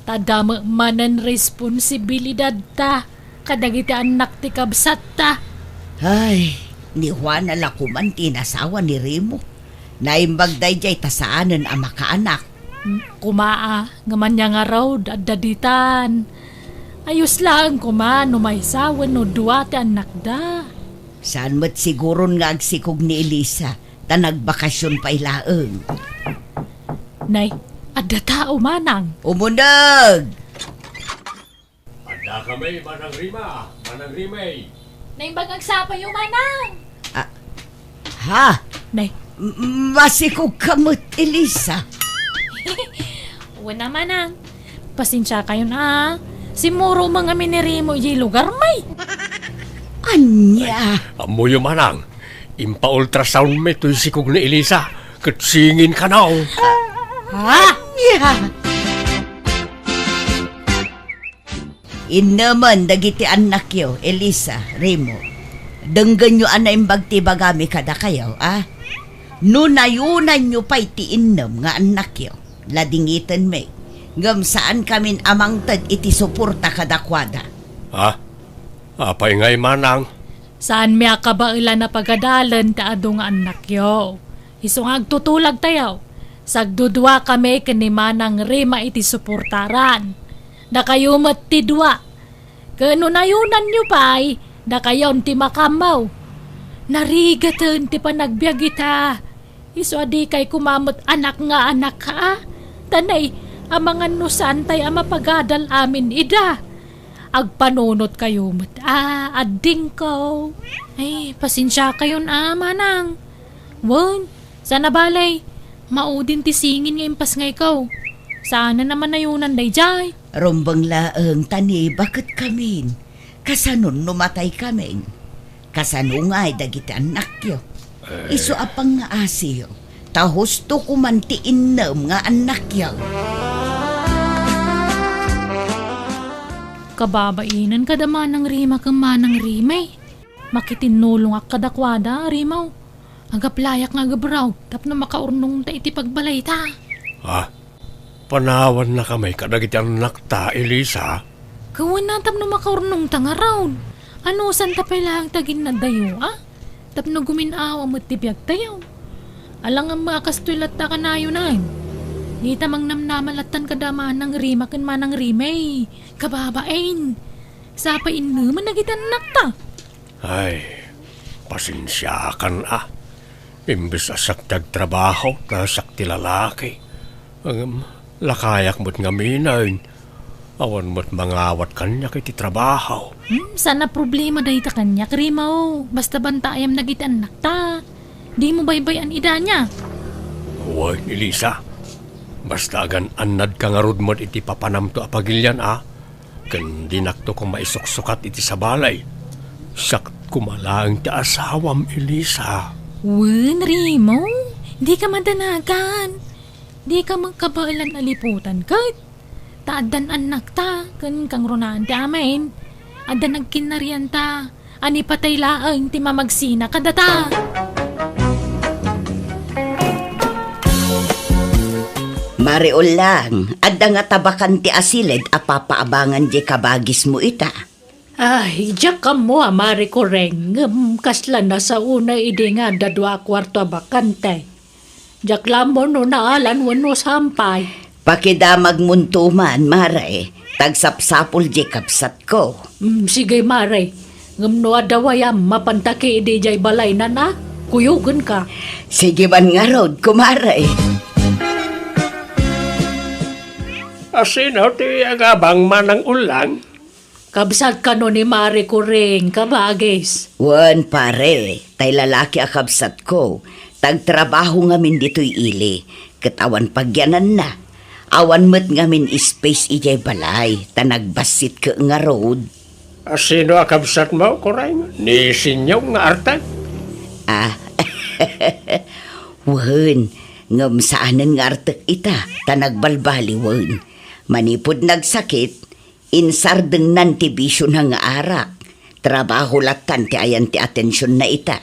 Tadama manan responsibilidad ta. Kadagiti anak ti kabsat ta. Ay, ni Juan alakuman tinasawa ni Remo. Naimbagday jay tasaanan ang makaanak. Kumaa, ngaman niya nga raw, daditan. Ayos lang, no may sawan no duwate anak da. Saan mo't siguron nga agsikog ni Elisa, ta nagbakasyon pa ilaeng. Nay, adda tao Manang. Umundag! Dakamay, Manang Rima. Manang Rimay. Naimbag agsapa yung manang. Ha? Nay, Masikog kamot, Elisa. wala manang. Pasensya kayo na. Si Muro mga minirimo yung lugar may. Anya? Amo yung Manang. Impa-ultrasound mo ito'y sikog ni Elisa. Katsingin ka na, oh. Anya? Inaman dagiti anak yo, Elisa, Remo. Denggan nyo anay bagti-bagami kada kayo, ah? Nunayunan nyo pa'y tiinom nga anak yo. Ladingitan me. Ngam saan kamin amangtad iti suporta kadakwada. Ha? Apay ngay, Manang. Saan miya ka ba ila na pagadalan taado nga anak yo? Isong agtutulag tayo. Sagdudwa kami kanimanang Rima iti suportaran. Na kayo matidwa. Kanunayunan nyo pa'y na kayo ti makamaw. Narigatan ti panagbiag ita. Iso adi kay kumamot anak nga anak ka. Tanay, amangan no santay ang mapagadal amin ida. Agpanunot kayo mat adding ko. Ay, pasensya kayo na manang. Wan, sana balay. Maudin ti singin nga impas nga ikaw. Sana naman nayunan day jay. Rombang laeng tani, bakit kamin? Kasanon numatay kamin? Kasano nga ay dagiti anak yo. Iso apang nga asiyo. Tahos to kumantiin nga anak yo. Kababainan kadama ng Rima kang manang Rimay. Makitinulong ak kadakwada, Rimaw. Agaplayak nga gabraw, tap na makaurnong ta iti pagbalay ta. Ha? Panawan na kami kadagiti anak ta, Elisa. Kawan na tap na makaurnong ta nga raw. Ano san tapay lang tagin na dayo, ah? Tap na guminaw ang matibiyag tayo. Alang ang makastulat ta kanayo na. Di tamang namnamalatan kadama ng Rima kan manang Rimay. Kababain. Sapay naman nagitan anak ta. Ay, pasensya kan ah. Imbes asak trabaho na sakti lalaki. Lakayak mo't ngaminayin. Awan mo't mangawat kanya kiti trabaho. Sana problema dahi ta kanya, Rimaw. Basta bantayam nagitan anak ta. Di mo baybayan ida niya. Huwag, Elisa. Basta agan anad ka nga rod mo't iti papanam to apagilyan ah. Kan dinakto kong maisuksukat iti sa balay. Sak kumalaang ti asawam, Elisa. Wen, Rimaw. Di ka madanagan. Di ka magkabailan aliputan kahit. Taadan anak ta, kan kang runaan ti amin. Ada nagkinarian ta, ani patay laang ti mamagsina kadata. Mariol lang, ada nga tabakan ti asilid apapaabangan di kabagis mo ita. Ay, diyak ka mo, amari ko reng. Kasla na sa una idi nga dadwa kwarto bakante. Diyak lang mo no naalan wano sampay. Pakidamag muntuman, Maray. Tagsapsapol di kapsat ko. Sige, Maray. Ngamno adawayam, mapantaki idi jay balay na na. Kuyugan ka. Sige man nga rod, kumaray. Asino ti agabang manang ulang? Kabsat ka no ni Mari ko ring, kabagis. Wan pare, tay lalaki akabsat ko. Tagtrabaho ngamin dito'y ili. Katawan pagyanan na. Awan met ngamin space ijay balay. Tanagbasit ka nga road. Asino akabsat mo, kuray? Ni sinyaw nga artag? Wan, ngam saanan nga artak ita. Tanagbalbali wan. Manipod nagsakit, insardeng nantibisyon nga arak. Trabaho latan ti ayan ti atensyon na ita.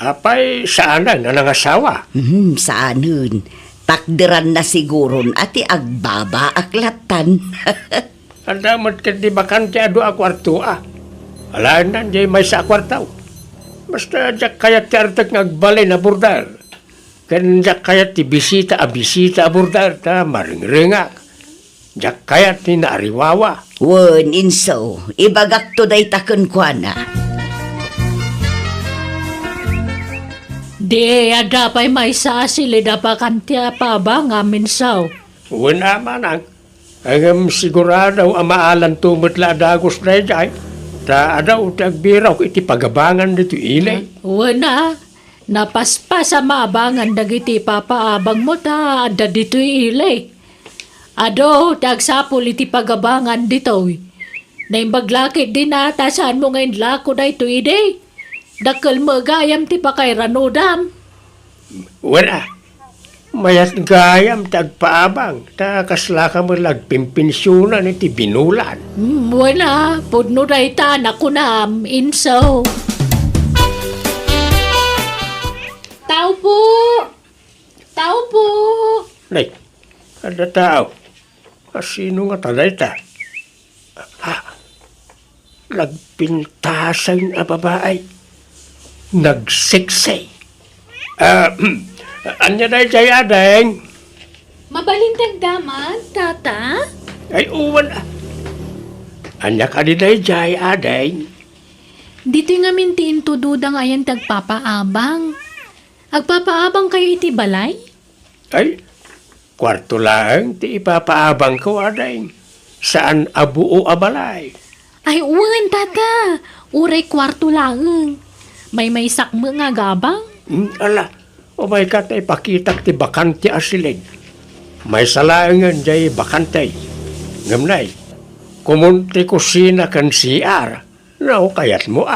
Apay, saanan na nangasawa? Saanan? Takdiran na siguron ati agbaba aklatan. Andamot ka di bakante ado akwarto ah. Alaan na, di may sa akwartaw. Basta jak kayat ti artag ngagbalay na burdar. Kan jak kayat ti bisita a burdar ta maringringak. Jak kayat ti naariwawa. Wan, inso, ibagak to day takon kwa na. Di, ada pa'y may sasilid pa kantiya pa ba ngamin saw. Una manang, Ang sigurado amaalan tumot la dagos na jay. Ta adaw tagbiraw iti pagabangan dito ilay. Wana, napaspas sa maabangan dagiti papaabang mo ta, ada dito ilay. Ado, tagsapol iti pagabangan dito. Naimbaglakit din ata saan mo ngayon lako na ito ide. Dakal mo gayam ti pa kay ranodam. Wala. Mayat gayam tagpaabang. Ta kasla ka mo lagpimpinsyunan iti binulan. Wala, pudno na itanak ko na inso. Tao po! Tao po! Nay, ada tao. Sino nga talay ta? Nagpintasan a babae. Nagsiksay. Anya na jay adeng? Mabalintag daman, tata? Ay uwan Anya ka di jay adeng? Dito nga mintiin to dudang ayan tagpapaabang. Agpapaabang kayo iti balay? Ay, kwarto lang ti ipapaabang ko adeng. Saan abuo abalay? Ay, uwan, tata. Uray kwarto lang. May sakmo nga gabang. Ala, o may kat ay pakitak ti bakante asilig. May salaangan jay bakante. Ngamnay, kumunti kusina kan CR. No, kayat mo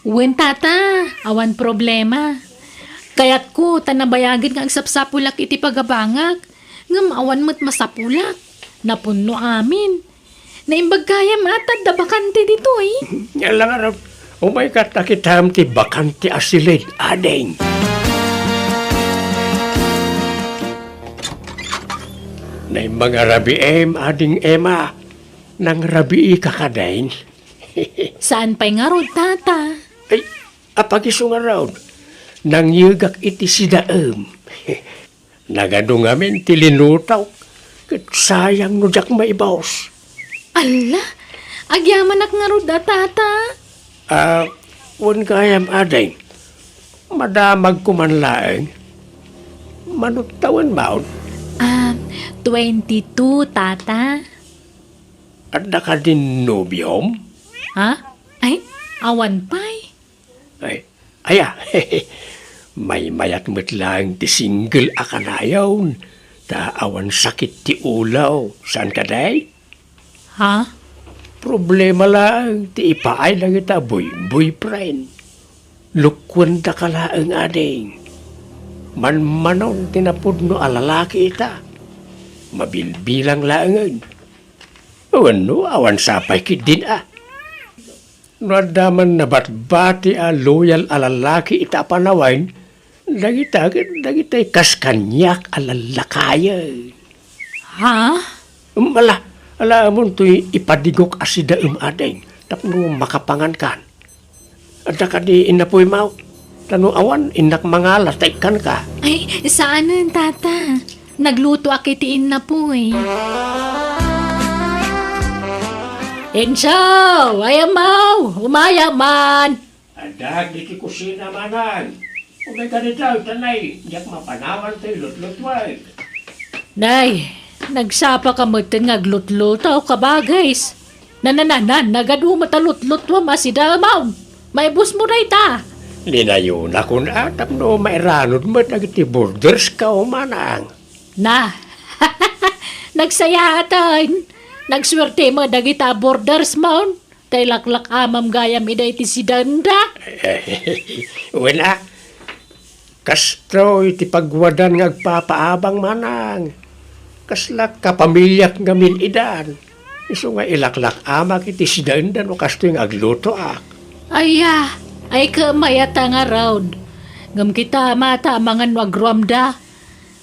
Uwan, tata. Awan problema. Kayat ko, tanabayagin nga ang sapsapulak iti pagabangag. Ngam awan mo't masapulak. Napuno amin. Naimbag kaya matad da bakante dito Yan lang araw. O may katakitam ti bakante asilid adeng. Na mga rabi ading ema. Nang rabi kakadain. Saan pa'y nga rod, tata? Ay, apagisong araw. Nang yugak iti sidaem. Nagadong amin ti linutaw. Kat sayang no jak maibaws. Ala, agyaman nga rod, tata. Wan kayam adeng. Madamag kumanlaeng. Manutawan maun. 22, tata. At naka din nobyom? Ha? Ay, awan pa'y. Ay, aya. May mayat mo't lang ti single akanayaw. Ta awan sakit ti ulaw. Saan ka day? Ha? Problema lang, ti ipaay lang ita, boyfriend. Lukwan da ka lang ading. Manmanon tinapod no alalaki ita. Mabilbilang lang. Ano, awan sapay kit din No adaman na batbati loyal alalaki ita panawain, dagitay kaskanyak alalakayan. Ha? Ala amon to'y ipadigok asida adeng, tapno makapangan kan. At ka di inapoy mau, tano awan inak mga lataykan ka. Ay, saan tata? Nagluto akitiin na po Enso, ayamaw, umayaman. Ada di kusina manan. Umay ka nito, tanay, diyak mapanawan to'y lutlutwag. Nay, nagsapa ka mo nga glutluto ka ba guys? Nanananan, nagadu matalutlutwa masidamaw. May bus mo na ita. Linayo na kun atap no mairanod mo nagiti borders ka umanang. Na, nagsaya atan. Nagswerte mo dagita borders mo. Tay laklak amam gayam ida iti si Danda. Wala. Kastro iti pagwadan ngagpapaabang manang. Kaslak kapamilyak ngamin idan. Iso nga ilaklak amak iti si Danda no kasto yung agluto Aya, ay kamayata nga raud. Ngam kita mata amangan wagruamda.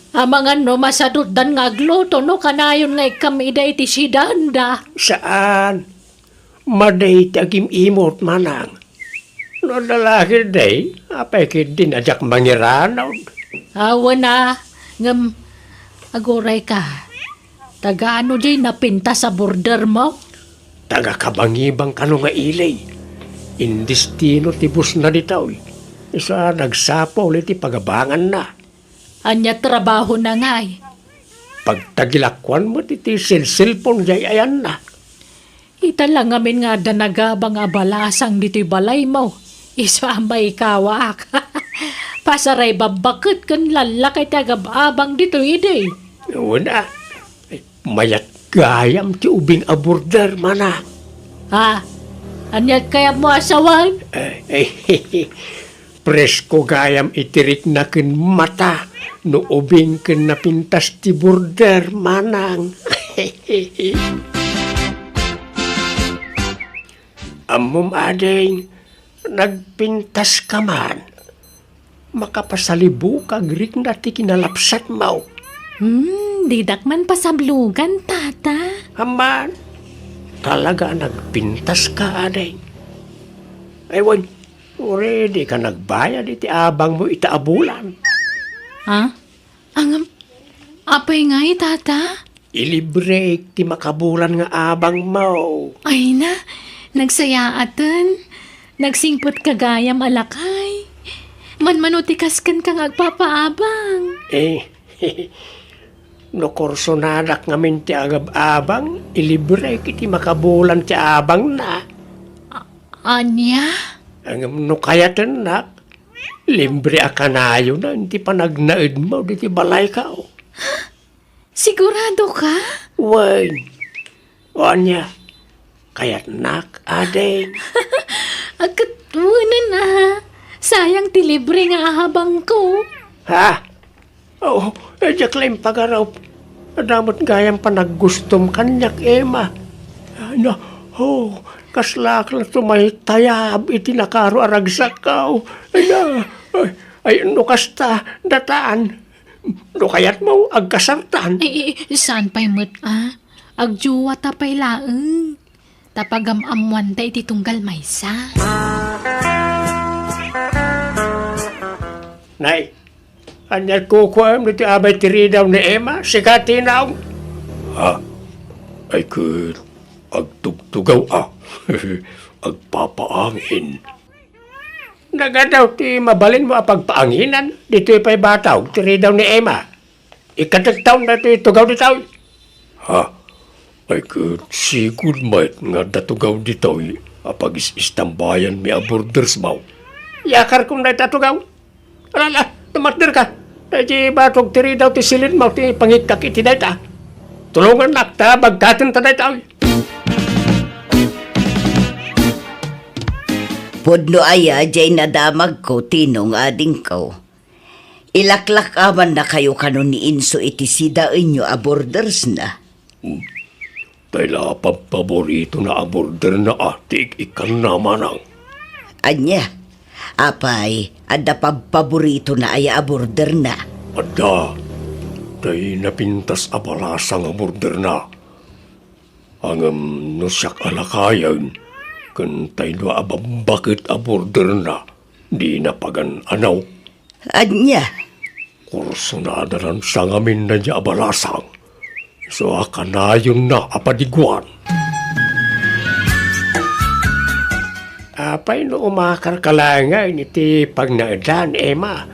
Amangan no masadot dan nga agluto no kanayon nga ikamida iti si Danda. Saan? Maday tagim imot manang. No lalaki day, apay kit din ajak mangiranaw. Awa na, ngam aguray ka. Taga-ano jay napinta sa border mo? Taga-kabangibang kano nga ilay. Indistino tibus na ditaw. Isa nagsapaw ulit pagabangan na. Anya trabaho na nga Pagtagilakwan mo titi cellphone jay ayan na. Ita lang amin nga danagabang abalasang dito'y balay mo. Isa may kawak. Pasaray babakit kan lalakay tagababang dito'y ide. Wala. Mayat gayam ti ubing aborder mana. Ha? Anyat kaya mo asawan? Presko gayam itirik na kin mata. No ubing kin napintas ti border manang. Amom adeng, nagpintas ka man. Makapasalibu kag rik na ti kinalapsat mo. Didak man pasablugan, tata. Haman, talaga nagpintas ka adeng. Ewan, ready ka nagbayad iti abang mo itaabulan. Ha? Angam, apay nga tata? Ilibre ti makabulan nga abang mo. Ay na, nagsayaatan. Nagsingpot kagayam alakay. Manmanutikas kan kang agpapaabang. No korsonadak ngamin ti agab-abang, ilibre kiti makabulan ti abang na. Anya? Ang no kayatan nak, libre akanayo na, hindi pa nagnaid mo, di ti balay ka. Sigurado ka? Wan, anya, kayat nak, adeng. Agkatunan na. Sayang ti libre nga ahabang ko. Ha? Oo, klaim pagaraw. Adamot gayang pa naggustom kanyak, Emma. Ano, kaslak lang tumay tayab, itinakaro aragsakaw. Ay, no kasta, dataan. No kayat mo, agkasartan. Saan pa'y mo't Agjuwa tapay laeng. Tapagam-amuan da iti tunggal maysa. Nay, anyat kukuam nito abay tiri daw ni Emma, sikati na. Ha? Ay good. Agtugtugaw agpapaangin. Nagadaw ti mabalin mo apagpaanginan, dito pa'y bataw, tiri daw ni Emma. Ikatagtaw na ti tugaw ditaw. Ha? Ay good, sigud mait nga datugaw ditaw, apag istambayan mi aborders mo. Yakar kong na tatugaw. Alala, tumatdir ka. Di batog tiri daw ti silid mo, ti pangikak iti dayta. Tulungan nakta, bagtatin ta dayta. Pudno aya, jay nadamag ko, tinong ading ko. Ilaklak aman na kayo kanon ni Inso iti sida inyo aborders na. Tayla paborito na aborder na atik ikan naman ang. Anya, apay, ada paborito na aya aborder na. Ada, tay napintas abalasang aborder na. Ang nusyak alakayan, kan tayo ababakit aborder na, di napagan anaw. Anya, Kurso na adalan sa ngamin na niya abalasang. So akanayon na apadiguan. Apay no umakar kalangay iti pagnaadan, Emma.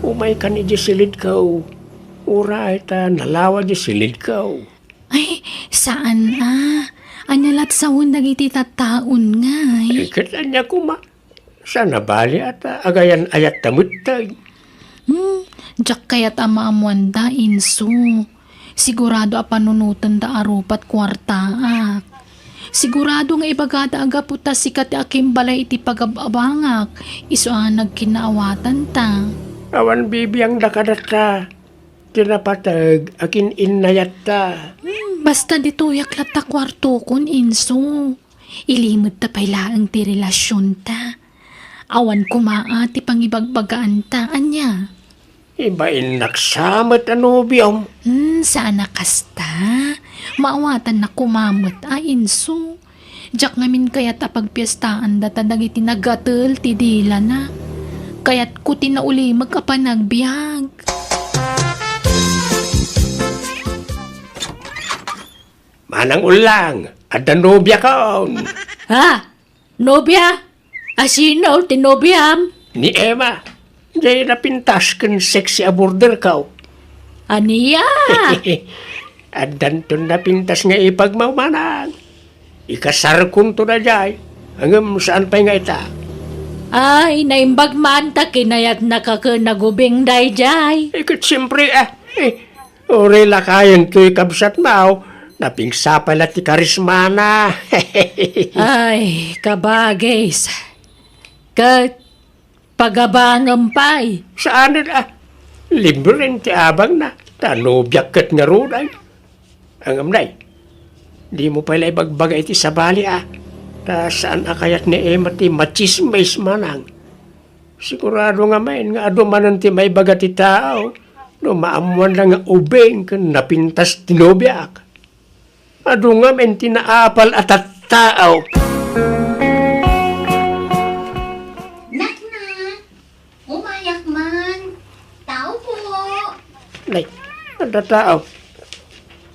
Umay ka ni silid kaw. Uray ta nalawa di silid kaw. Ay, saan Anyalat sa undag iti tataon nga Ikat anya kuma. Sana bali at agayan ayat tamutay. Diyak kaya't amaamuan da, Inso. Sigurado panunutan da arupat kwartaak. Sigurado nga ibagada aga puta sikat akim balay iti pagababangak. Iso nagkinaawatan ta. Awan bibiyang nakadata. Tinapatag akin inayat ta. Basta dito yaklat ta kwarto kun, Inso. Ilimod ta pailaang ti relasyon ta. Awan kumaa ti pangibagbagaan ta, anya. Ibain naksamat ano biyam. Saan nakasta? Maawatan na kumamot, Inso. Diyak ngamin kaya't apagpiestaan data dagiti nagatel ti dila na. Kaya't kuti na uli magkapanagbiag. Manang ulang, at nobya ka. Ha? Nobya? Asino tinobyam? Ni Emma, jay napintas kan sexy aborder ka. Aniya! At danton na pintas nga ipagmaumanang. Ikasar kun to na jay. Hanggang saan pa nga ita? Ay, naimbag man ta kinayat nakakanagubing dayjay. Ikat siyempre ore lakayan ko'y kabsat mao. Napingsapal at ti karismana. Ay, kabagis. Pagabangam pa'y. Saan na? Limbren ti abang na. Tanobyak kat nga runay. Ang amnay. Di mo pala ibagbagay ti sabali Ta saan akayat ni Emma ti machismis manang. Sigurado nga main nga ado manan ti may baga ti tao. No maamuan lang nga ubeng kan napintas tinobyak. Ado nga men tinaapal at tao. Nak na, umayak man. Tao po. Nay, ada tao.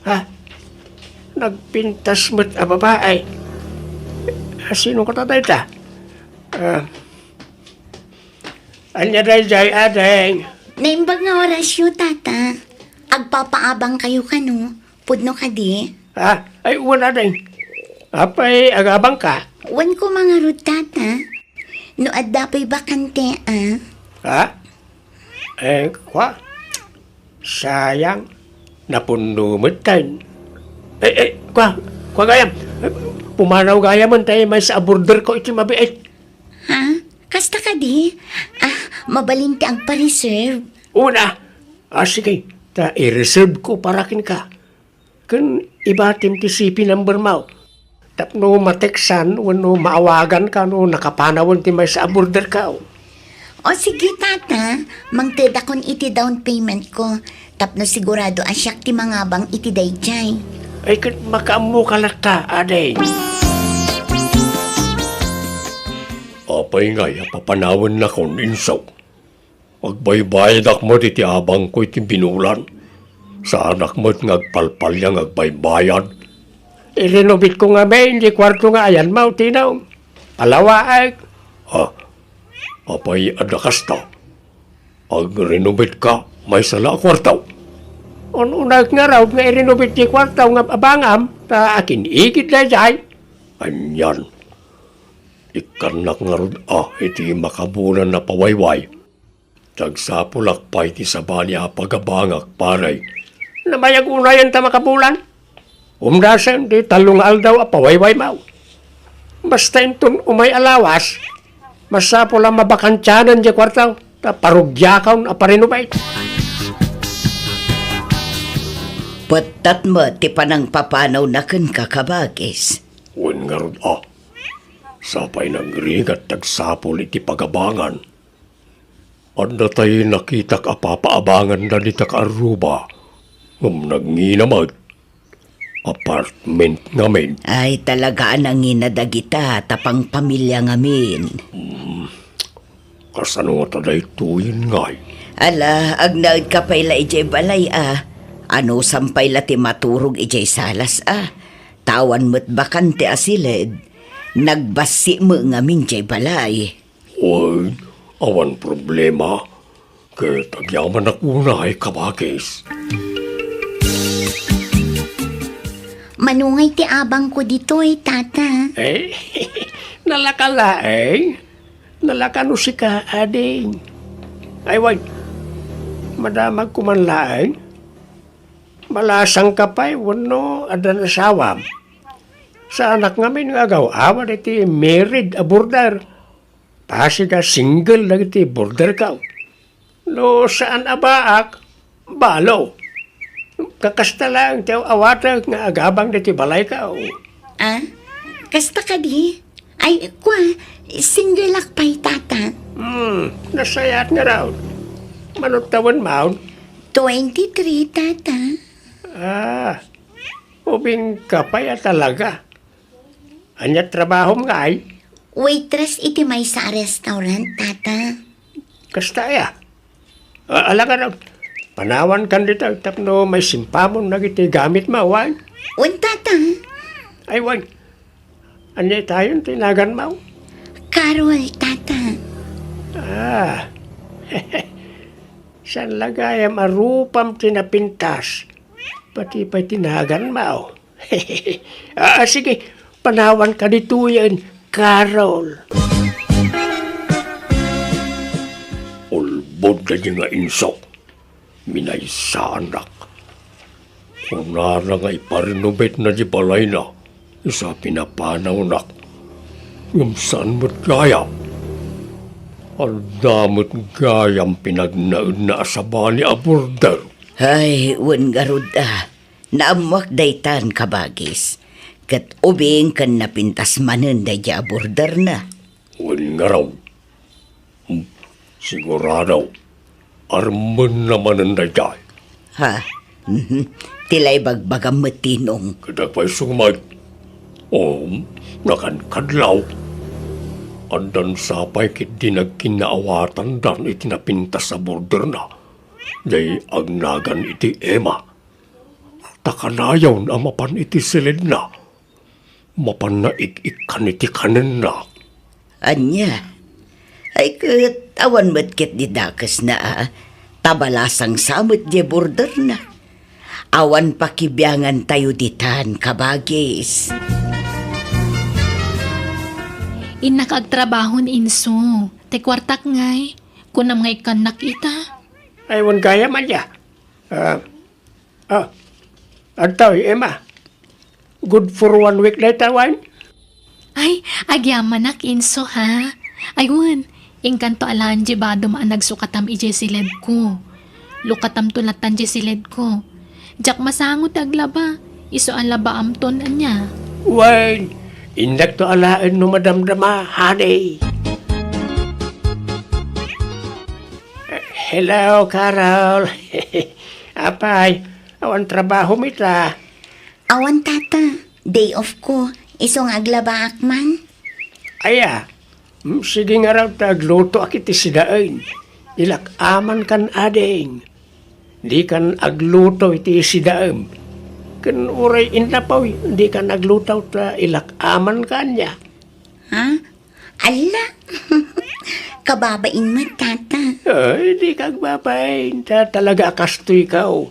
Ha? Nagpintas mo't a babae. Sino ka tatay ta? Anya dayjay adeng. Naimbag nga orasyo, tata. Agpapaabang kayo kano. Pudno ka di. Ay uwan adeng. Apay agabang ka. Wan ko mga rod, tata. No addapoy bakante, Ha? Kwa? Sayang. Napundo mo tayo. Kwa gayam. Pumanaw gayam tayo may sa border ko iti mabiit. Ha? Kasta ka di? Mabalinti ang pa-reserve. Una. Sige. I-reserve ko para kin ka. Kun ibatim ti CP number mo. Tapno mateksan, wano maawagan ka, no nakapanawan ti may sa border ka. O sige, tata. Mangteda kon iti down payment ko. Tapno sigurado asyak ti mga bang iti dayjay. Ay kat makaamu ka lata, aday. Apay nga, papanawan na kon insaw. Agbaybayad akmo iti abang ko iti binulan. Sa anak mo't ngagpalpal yang agbaybayad. Irenovate ko nga may, hindi kwarto nga ayan mau, tinaw. Palawa ay. Apay adakas ta. Ag-renovate ka, may sala kwartaw. Unag nga raw, nga i-renovate ti kwartaw nga abangam, ta akin ikit na jay. Anyan. Ikanak nga rod, iti makabulan na pawayway. Tagsapulak pa iti sabali pagabangak paray. Namayag unayan ta makabulan. Umdasan, di talong aldaw pawayway mau. Basta intun umay alawas, masapula mabakantyanan di kwartaw, ta parugyakaw na parenovate. Patat mo, ti panang papanaw na kan kakabagis. Uwan nga rod, sapay nagringat tagsapol iti pagabangan. Anda tayo nakitak apapaabangan na di Aruba. Nagnginamag. Apartment ngamin. Ay talagaan ang inadagita, tapang pamilya ngamin. Kasano nga taday tuyin ngay. Ala, agnaad ka pa'y la ijay balay Ano sampay la ti maturog ijay salas Tawan mo't bakante asilid. Nagbasi mo ngamin jay balay. Uy, awan problema. Kaya tagyaman akuna ay kabakis. Manungay ti abang ko dito tata. Nalakalaeng. Nalakano si ka, ading. Ay, wag. Madamag kumanlaeng. Malasang kapay, wano, adan asawam. Sa anak ngamin nga awan iti married a border. Pasi ka single na iti border ka. No, saan abaak? Balo. Kakasta lang, tiyaw awata nga agabang diti balay ka. Kasta ka di? Ay, single akpay tata. Nasayat nga raw. Manutawan maun. 23 tata. Ubing kapay talaga. Anya trabaho nga ay. Waitress iti may sa restaurant tata. Kasta ya. Alaga raw. Panawan kan dito. Tapno may simpamon na iti gamit mawan. Tata. Ay wag. Anya tayo tinagan mo? San lagayam arupam tinapintas. Pati pa'y tinagan mao. Sige, panawan ka dito yan, Carol. Ulbod na yung nga insok. Minaysanak. Unara nga iparinobate na di balay na. Isa pinapanaw nak. Yung saan mo't gayam? Ang damot gayam pinagnaud na asaba ni aborder. Ay, wan garud naamuak daytan kabagis. Kat ubing kan napintas manen da ja border na. Wan nga raw. Sigurado. Arman naman ang dayay. Ha? Tilay bagbagam matinong. Kadagpay sumay. Nakankadlaw. Andan sapay kit di nagkinaawatan dan itinapintas sa border na. Day agnagan iti Emma. Takanayaw na mapan iti silid na. Mapan na ik-ikan iti kanin na. Anya? Ay kat awan matkit di dakas na tabalasang samot di border na. Awan pakibiyangan tayo ditan kabagis. Inakagtrabahon inso. Te kwartak ngay. Kunam ngay kan nakita. Aywan kaya man ya. Antaw, Emma. Good for 1 week na tawan? Ay, agyaman nak inso ha. Aywan, ingkanto alaan di ba dumaan nagsukatam ije silid ko. Lukatam tulatan di silid ko. Jak masangot aglaba. Iso ang laba amton anya. Wan, indak to alaan no madamdama, honey. Hello, Carol. Apay, awan trabaho mita. Awan tata, day off ko. Isong aglaba akman. Aya, sige nga raw tagluto akiti sidaan. Ilak aman kan ading. Di kan agluto iti sidaan. Kan uray intapaw, di kan agluto ta ilak aman kanya. Ha? Ala! Kababain mo, tata. Ay, di kag babain. Talaga kasto ikaw.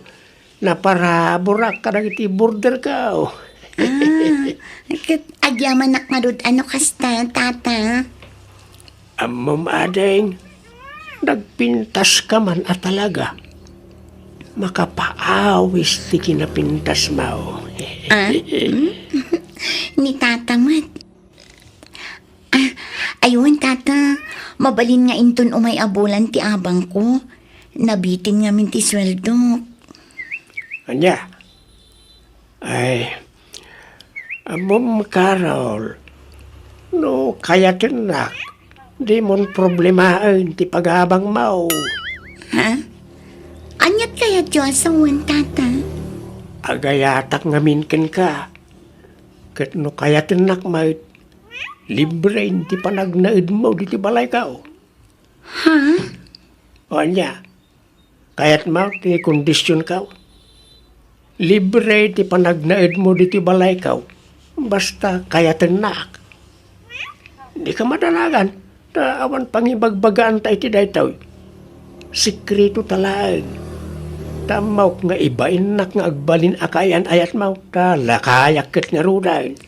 Na para burak ka na iti border ka. Agyaman nak madud ano kasta, tata. Amom ading, nagpintas ka man at talaga. Makapaawis ti kinapintas mo. Ni tata mat. Ayun, tata. Mabalin nga inton umay abulan ti abang ko. Nabitin nga min ti sweldo. Anya? Ay, amom Carol, no kaya tinak, di mon problemain ti pagabang mau. Ha? Anyat kaya Diyos awan, tata? Agayatak ngaminkin ka. Kat no kaya tinak may libre ti panagnaid mo di ti balay ka. Ha? O anya, kayat mo ti kondisyon ka. Libre ti panagnaid mo di ti balay ka. Basta kaya tinak. Di ka madalagan. Awan pangibagbagaan tayo ti daytaw. Sikreto talag. Tamaw nga ibain nak nga agbalin akayan ayat mo. Talakayak kat nga ruday.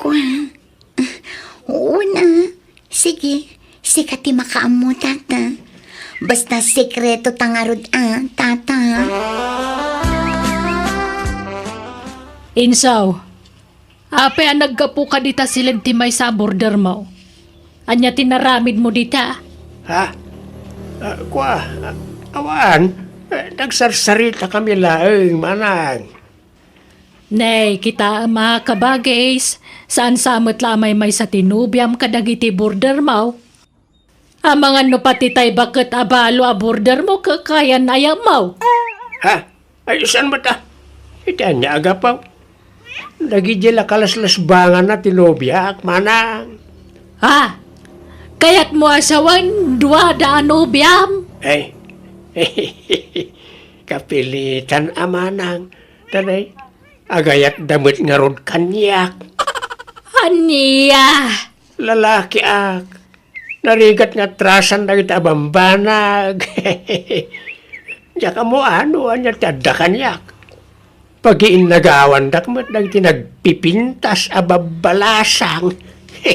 Kwa? Oo na. Sige. Sikati makaam mo, tata. Basta sekreto tangarod, tata. Insaw, ape ang naggapu ka dita silid ti may sa border mo. Anya tinaramid mo dita. Ha? Kwa? Awan? Nagsarsarita kami laeng manang. Nay, kita mga kabagays, saan samot lamay may sa tinubyam kadagiti border mo. Amangan no pati tay bakit abalo a border mo kakayan ayam mo. Ha? Ay, saan ba ta? Ita niya agapaw. Nagidila kalaslas bangan na tinobyak, manang. Ha? Kayat mo asawan dua da anobyam. Ay, kapilitan amanang. Tanay, agayat damit nga ron kanyak. Aniya. Lalaki ak. narigat nga trasan na kita bambanag. Diya ka mo ano, anya tada kanyak. Pag-iinagawan dakmat nagti nagpipintas ababalasang.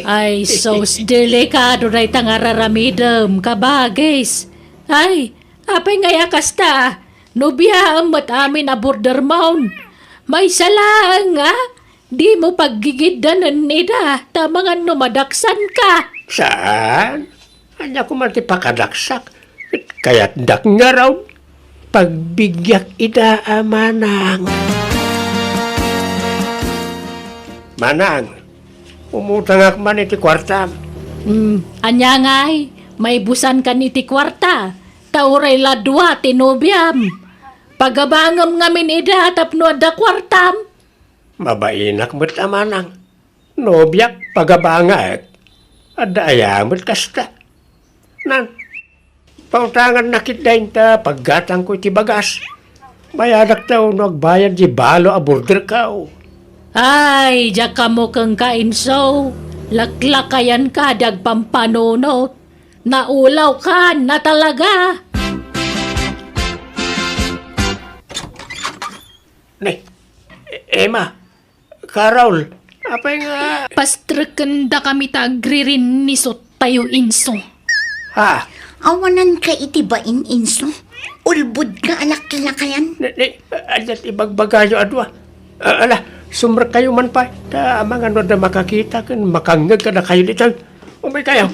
Ay, sos delikado na itang araramidam, kabagis. Ay, apay ngaya kasta, nubya amat amin a border mound. May salang nga, di mo paggigidanan nida, tamangan numadaksan ka. Saan? Anya ko man ti pakadaksak. Kaya't dak nga raw. Pagbigyak ida amanang. Manang, umutang ak man iti kwarta. Anya ngay, may busan ka ni ti kwarta, tauray ladwa tinubyam. Pagabangam ngamin ida tapno da kwartam. Mabainak mo't amanang. Nobyak pagabangak. Ada ayamot kasta. Nan, pautangan nakit dahin ta paggatang ko iti bagas. Bayadak tayo nagbayad di balo a border kao. Ay, diya ka mo kang kainso. Laklakayan ka dag pampanunot. Naulaw ka na talaga. Nay, Emma, Carol, apay nga, Pastrakan da kami tagririn ni tayo inso. ha? Awanan ka itibain, Inso. Ulbud ka alak-lakayan. Adat ibagbagayo adwa. Ala, sumra kayo man pa. Ta, mga ano na makakita kan, makangag ka na kayo dito. Umay kayo.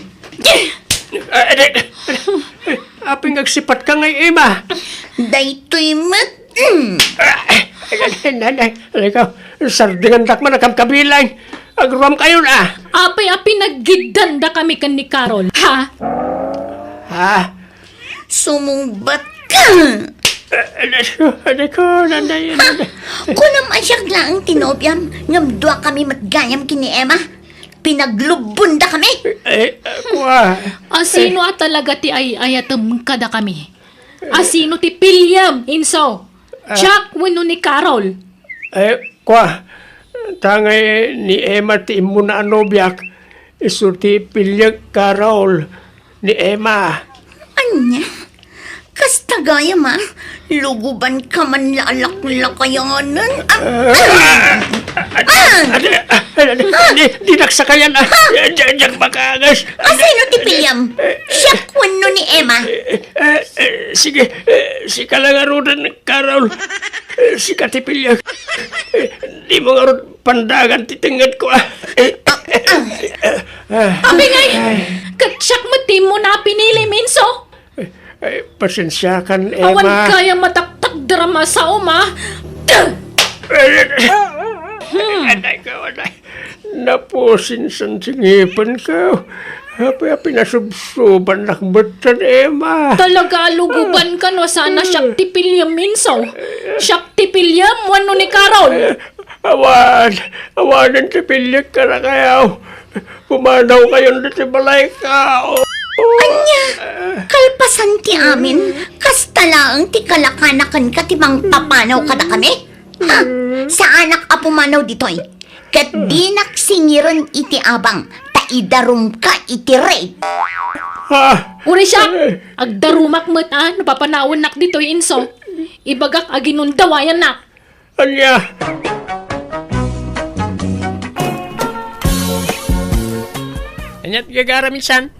Aping agsipat ka ngay, Emma. Daytoy mat. Nanay, ikaw, sardingan dakman na kamkabilang. Agruam kayo na. Api-api naggidan da kami kan ni Carol. Ha? Ha? Sumungbat ka. Ano ko, nanay. Kunam asyag lang tinobyam. Ngamdwa kami matgayam kini Emma. Pinaglubunda kami. Kuha. Asino at talaga ti ay ayatam kada kami? Asino ti Pilyam, inso? Chuck wano ni Carol. Kuha. Tangay ni Emma ti imo na anobyak. Isurti pilyag Carol ni Emma. Anya? Kasta gaya ma. Luguban ka man lalak-lakayanan. Di nagsakayan ah. Diyan makagas. Asino ti Pilyam? Siya kwano ni Emma. Sige, si kalangarudan Carol. Si katipilyag. Di mo nga ron pandagan titingad ko ah. Abi ngay, katsak mati mo na pinili, minso. Pasensya kan, Awan Emma. kaya mataktak drama sa uma. Anay ka, anay. Napusin sa singipan ka. Hapi-hapi na subsuban nakbatan, Emma. Talaga luguban ka no, sana siyak ti Pilyam, minso. Siyak ti Pilyam, wano ni Carol. Awanan ti pilyag ka na kayaw. Pumanaw kayo na ti balay ka. Anya? Kalpasan ti amin. Kasta lang ti kalakanakan ka ti mang papanaw ka na kami. Ha? Sa anak a pumanaw ditoy. Kat di naksingiran iti abang. Taidarum ka iti rape. Ha? Uri siya, agdarumak mo't napapanawon nak dito, inso. Ibagak aginundawayan nak. Anya? Anyat gagara minsan?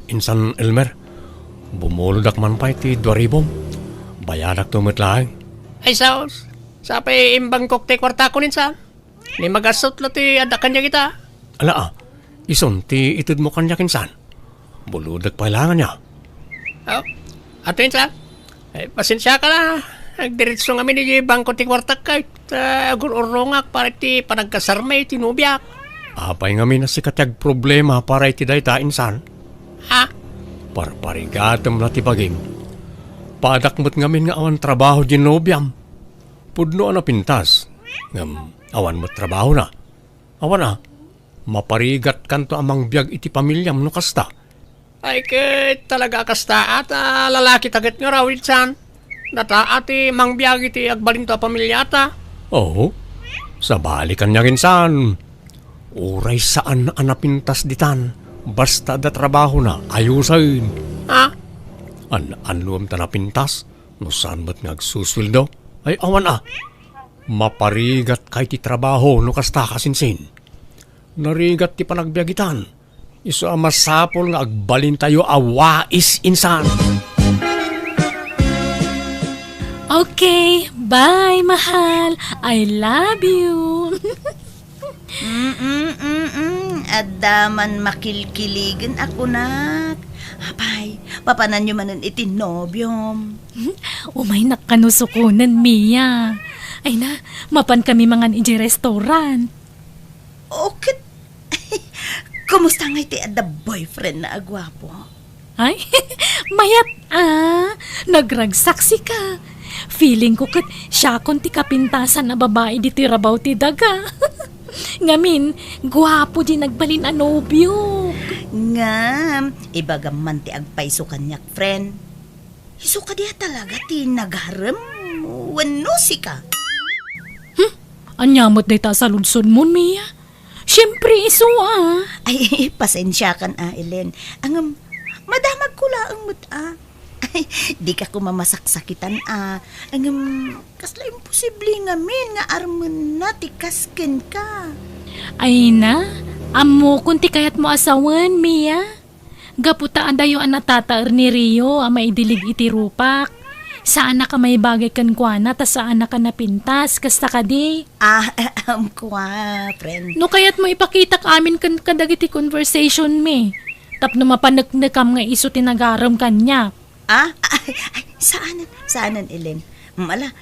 Insan Elmer. Bumuludak man pa iti 2,000. Bayadak tumitlaang. Ay, saos. Sapay imbang kokte kwarta ko ninsa. Ni magasot lo ti adakan niya kita. Ala ison ti itid mo kanya kinsan. Buludak pa ilangan niya. Oh, ato insa. Pasensya ka na. Nagdiretso nga ni bangko ti kwarta kahit agururongak para ti panagkasarmay tinubyak. Apay nga na si katyag problema para iti dayta insan. Ha? Parparigatam na ti paging. Padakmot ngamin nga awan trabaho di nobyam. Pudno na pintas. Awan mo trabaho na. Awan na. Maparigat kanto amang biyag iti pamilyam no kasta. Ay kay talaga kasta at lalaki tagat nga raw insan. Nata ati mang biyag iti agbalinto a pamilyata. Oo. Sa balikan niya insan. Uray saan na anapintas ditan. Basta da trabaho na, ayusin. Ha? Anluam ta na pintas, no saan ba't ngagsuswildo? Ay awan maparigat kay ti trabaho no kasta kasinsin. Narigat ti panagbiagitan. Iso masapol nga agbalin tayo awais insan. Okay, bye, mahal. I love you. Adaman makilkiligan ako nak. Apay, papanan nyo manan itinobyom. Umay nakanusukunan, Mia. Ay na, mapan kami mga iji restaurant. Okay. Kumusta nga iti ada boyfriend na agwapo? Ay, mayat nagragsaksi ka. Feeling ko kat siya kon ti kapintasan na babae di tirabaw ti daga. Ngamin, guwapo di nagbalin a nobyo. Ngam, ibagaman ti agpaiso kanyak, friend. Iso ka diya talaga ti nagharem. Wano si ka? Anyamot day ta sa lunsod mo, Mia. Siyempre, iso Ay, pasensya kan Ellen. Ang madamag ko laang mo't Ay, di ka ko mamasaksakitan Ang kasla imposible nga min nga arman na ti kasken ka. Ay na, amo kunti kayat mo asawan, Mia. Gaputaan dayo ang natataar ni Rio ang maidilig iti rupak. Saan na ka may bagay kan kuana, ta saan na ka napintas, kasta ka di. Kwa, friend. No kayat mo ipakita ka amin kan kadagiti conversation me. Tapno mapanagnagam nga iso tinagaram kanya. Ay, saanan, Ellen? Mala,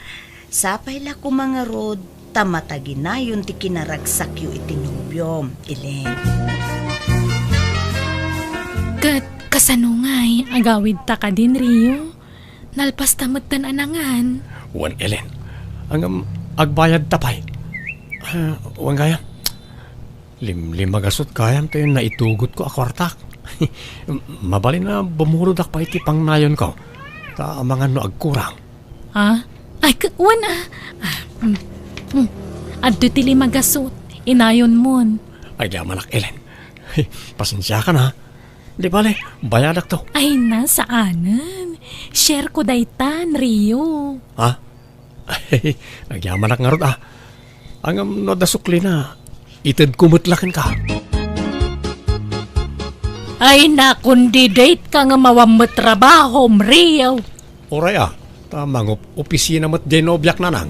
sapay la ko mga road, tamatagi na yun ti kinaragsak yu itinubyom, Ellen. Kasanungay, agawid ta ka din, Rio. Nalpas tamad anangan. Wan Ellen, ang agbayad tapay. Wan kaya, limagasot kayam tayo na itugot ko akwartak. Mabali na bumurudak pa iti pang nayon ko. Ta mga no agkurang. Ha? Ay, wan Adto ti limagasot, inayon mon. Ay di manak Ellen. Pasensya ka na. Di bale, bayadak to. Ay na, saanan? Share ko daytan, Rio. Ha? Ay, nagyamanak nga rod Ang no dasukli na, itad kumutlakin ka. Ay na, kundi date ka nga mawamot trabaho, Rio. Oray tamang opisina mo't denobyak na nang.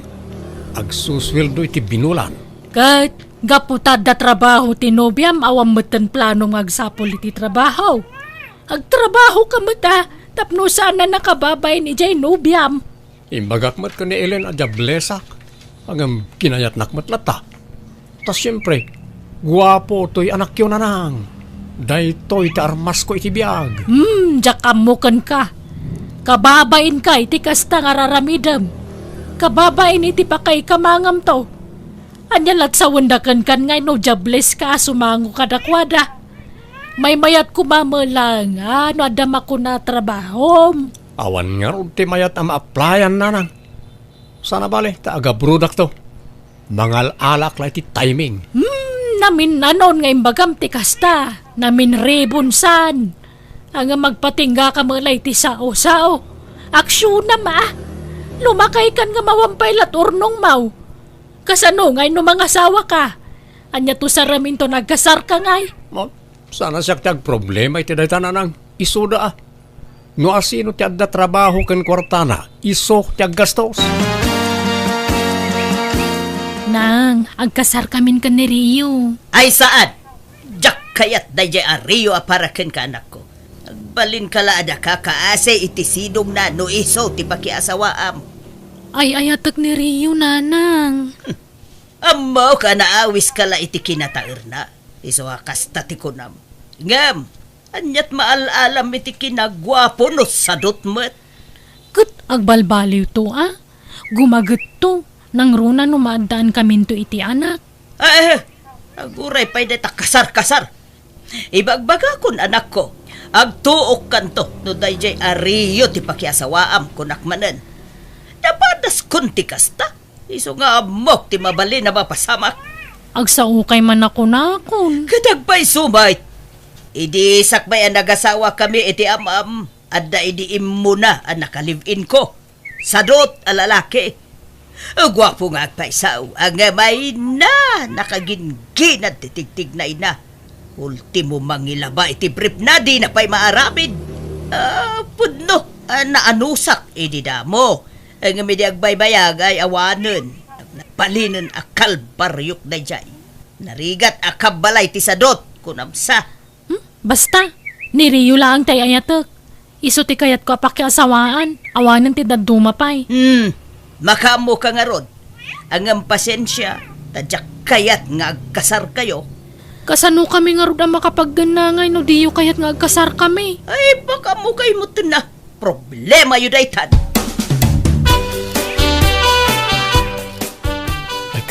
Agsusweldo iti binulan. Kat, gaputad da trabaho tinobyam, awamot tan planong agsapol iti trabaho. Agtrabaho ka mata, tapno saan na nakababay ni Jay Nobyam. Imbagak mat ka ni Ellen adya blesak. Ang kinayat nakmat lata. Tas siyempre, guwapo to'y anak yun na nang. Daytoy ti armas ko iti biyag. Jakamukan ka. Kababain ka iti kasta nga raramidam. Kababain iti pakay kamangam to. Anyalat sa wandakan kan ngay no jables ka sumango kadakwada. May mayat kumamalang no adama ko na trabaho. Awan nga ron ti mayat ang ma-applyan na nang. Sana bale, taga-brudak to. Mangal alak la iti timing. Namin nanon nga imbagam ti kasta. Namin rebonsan. Ang magpatingga ka malay ti sao-sao. Aksyon na Lumakay kan nga mawampay laturnong mau. Kasano ngay no mga asawa ka. Anya to sa ramin to nagkasar ka ngay. Sana siya tiyag problema iti dayta na nang isuda No asino ti adda trabaho ken kwartana, iso tiyag gastos. Nang, agkasar kamin ka ni Rio. Ay saan? Jak kayat dayjay a Rio para ken ka anak ko. Agbalin kala ada ka kaase iti sidong na no iso ti pakiasawaam. Ay ayatak ni Rio, nanang. Amaw ka naawis kala iti kinatair na. Iso kasta ti kunam. Ngam, anyat maalalam iti kinagwapo no sadot met. Kat agbalbaliw to Gumagat to. Nang runa numaandaan kamin to iti anak. Aguray pa'y deta kasar-kasar. Ibagbaga kun anak ko. Agtuok kanto no dayjay ariyo ti pakiasawaam kunakmanen. Napadas kun ti kasta. Iso nga amok ti mabali na mapasamak. Agsaukay man ako nakon. Kadagpay sumay. Idi sakbay ang nagasawa kami iti amam. Adda idi imuna ang nakalive-in ko. Sadot a lalaki. Gwapo nga agpaisaw. Ang may na nakagingin at titigtig na ina. Ultimo mangilaba iti brief na di na pa'y maaramid. Pudno, naanusak idi damo. Ang may agbaybayag ay awanan. Palinin akal baryok na jay. Narigat akabalay ti sadot kunamsa. Basta, ni Rio lang tay ayatek. Iso ti kayat ko apakiasawaan. Awanan ti dadumapay. Makamo ka nga rod. Ang pasensya, tadyak kayat nga agkasar kayo. Kasano kami nga rin ang makapagganangay no diyo kayat nga agkasar kami. Ay, baka mo kayo mo na. Problema yun daytan. Ay,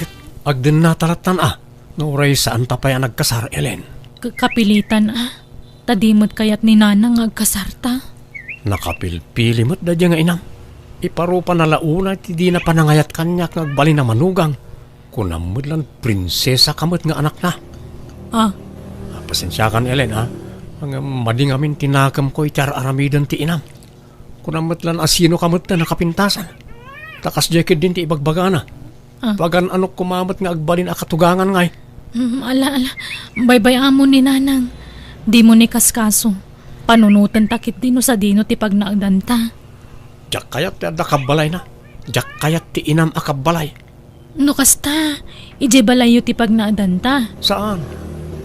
agdin na talatan Nauray saan tapay ang nagkasar, Ellen. Kapilitan Tadimot kayat ni Nanang nga agkasarta. Nakapilpili mo't dadya nga inam. Iparupa na launa ti di na panangayat kanyak ngagbali na manugang. Kunamod lang prinsesa kamot nga anak na. Pasensya kan, Ellen, Ang mading amin tinakam ko itar aramidan ti inam. Kunamot lang asino kamot na nakapintasan. Takas jacket din ti ibagbaga na. Pagan anok kumamot nga agbalin akatugangan ngay. Ala, baybay amo ni Nanang. Di mo ni kaskaso. Panunutan takit dino sa dino ti pagnaagdanta. Jak kayat ti adda kabalay na. Jak kayat ti inam akabalay. No kasta, ije balayo ti pagnaagdanta. Saan?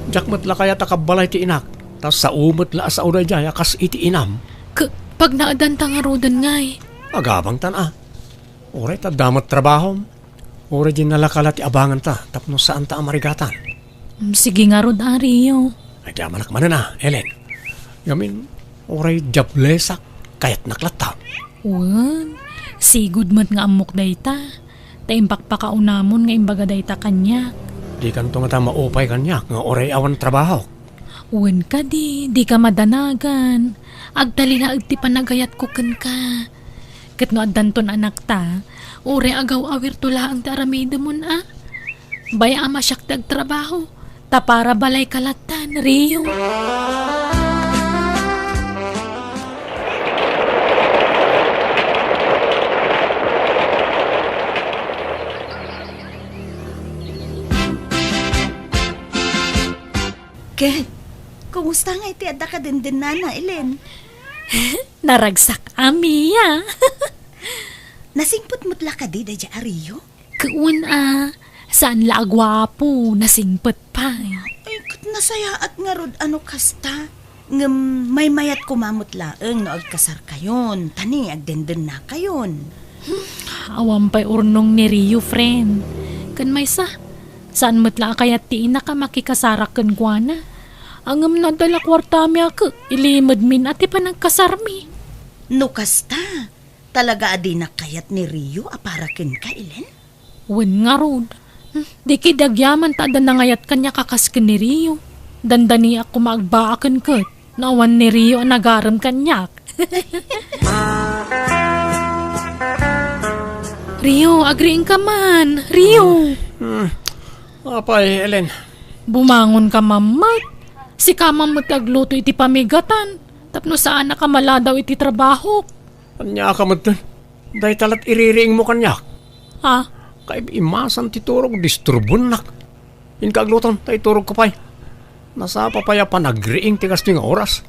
Jak matla kayat akabalay ti inak. Tas sa umot la sa uday jaya kas iti inam. Pagnaagdanta nga rodan ngay. Agabang tan Oray ta damat trabaho. Oray din nalakala ti abangan ta. Tapno saan ta amarigatan. Sige nga rod Rio. Ay di amanak manan Ellen. Yamin, oray jablesak kayat naklata. Wan, sigud mat nga amok dayta. Taimpak pakaunamon nga imbaga dayta kanya. Di kanto nga ta maupay kanyak nga oray awan trabaho. Wan ka di ka madanagan. Agdali na agti panagayat ko kan ka. Kat no addanton anak ta, oray agaw awir tula ang taramida mo Baya ama siyak trabaho. Ta para balay kalatan, Rio. Ken, kumusta nga iti adda ka din nana, Ellen? Naragsak amiya. Nasingput mutla ka di dadya Rio? Kuun saan la agwapo, nasingpet pa. Ay, kat nasaya at nga rod ano kasta. Ngam may mayat kumamot laeng no agkasar kayon. Tani agdenden na kayon. Awam pa'y urnong ni Rio, friend. Kan may saan matla kayat ti ina ka makikasarak kan guana. Angam na dala kwartami ako, ilimad min ati pa nagkasarmi. No kasta, talaga adi na kayat ni Rio aparakin ka, Ellen? Wen nga rod. Di kidagyaman ta na ngayat kanya kakaskin ni Rio. Dandani ako maagbaakan kat. Nawan ni Rio ang nagaram kanyak. Rio, agriin ka man. Rio. Apay, Ellen. Bumangon ka mamat. Si kamamot agluto iti pamigatan. Tapno saan na kamala daw iti trabaho. Anya ka mo dun. Dahil talat iririing mo kanyak. Kay imasan ti turog disturbon nak. In kagluton, tay turog ko pay. Nasa papaya pa nagriing ti kasto nga oras.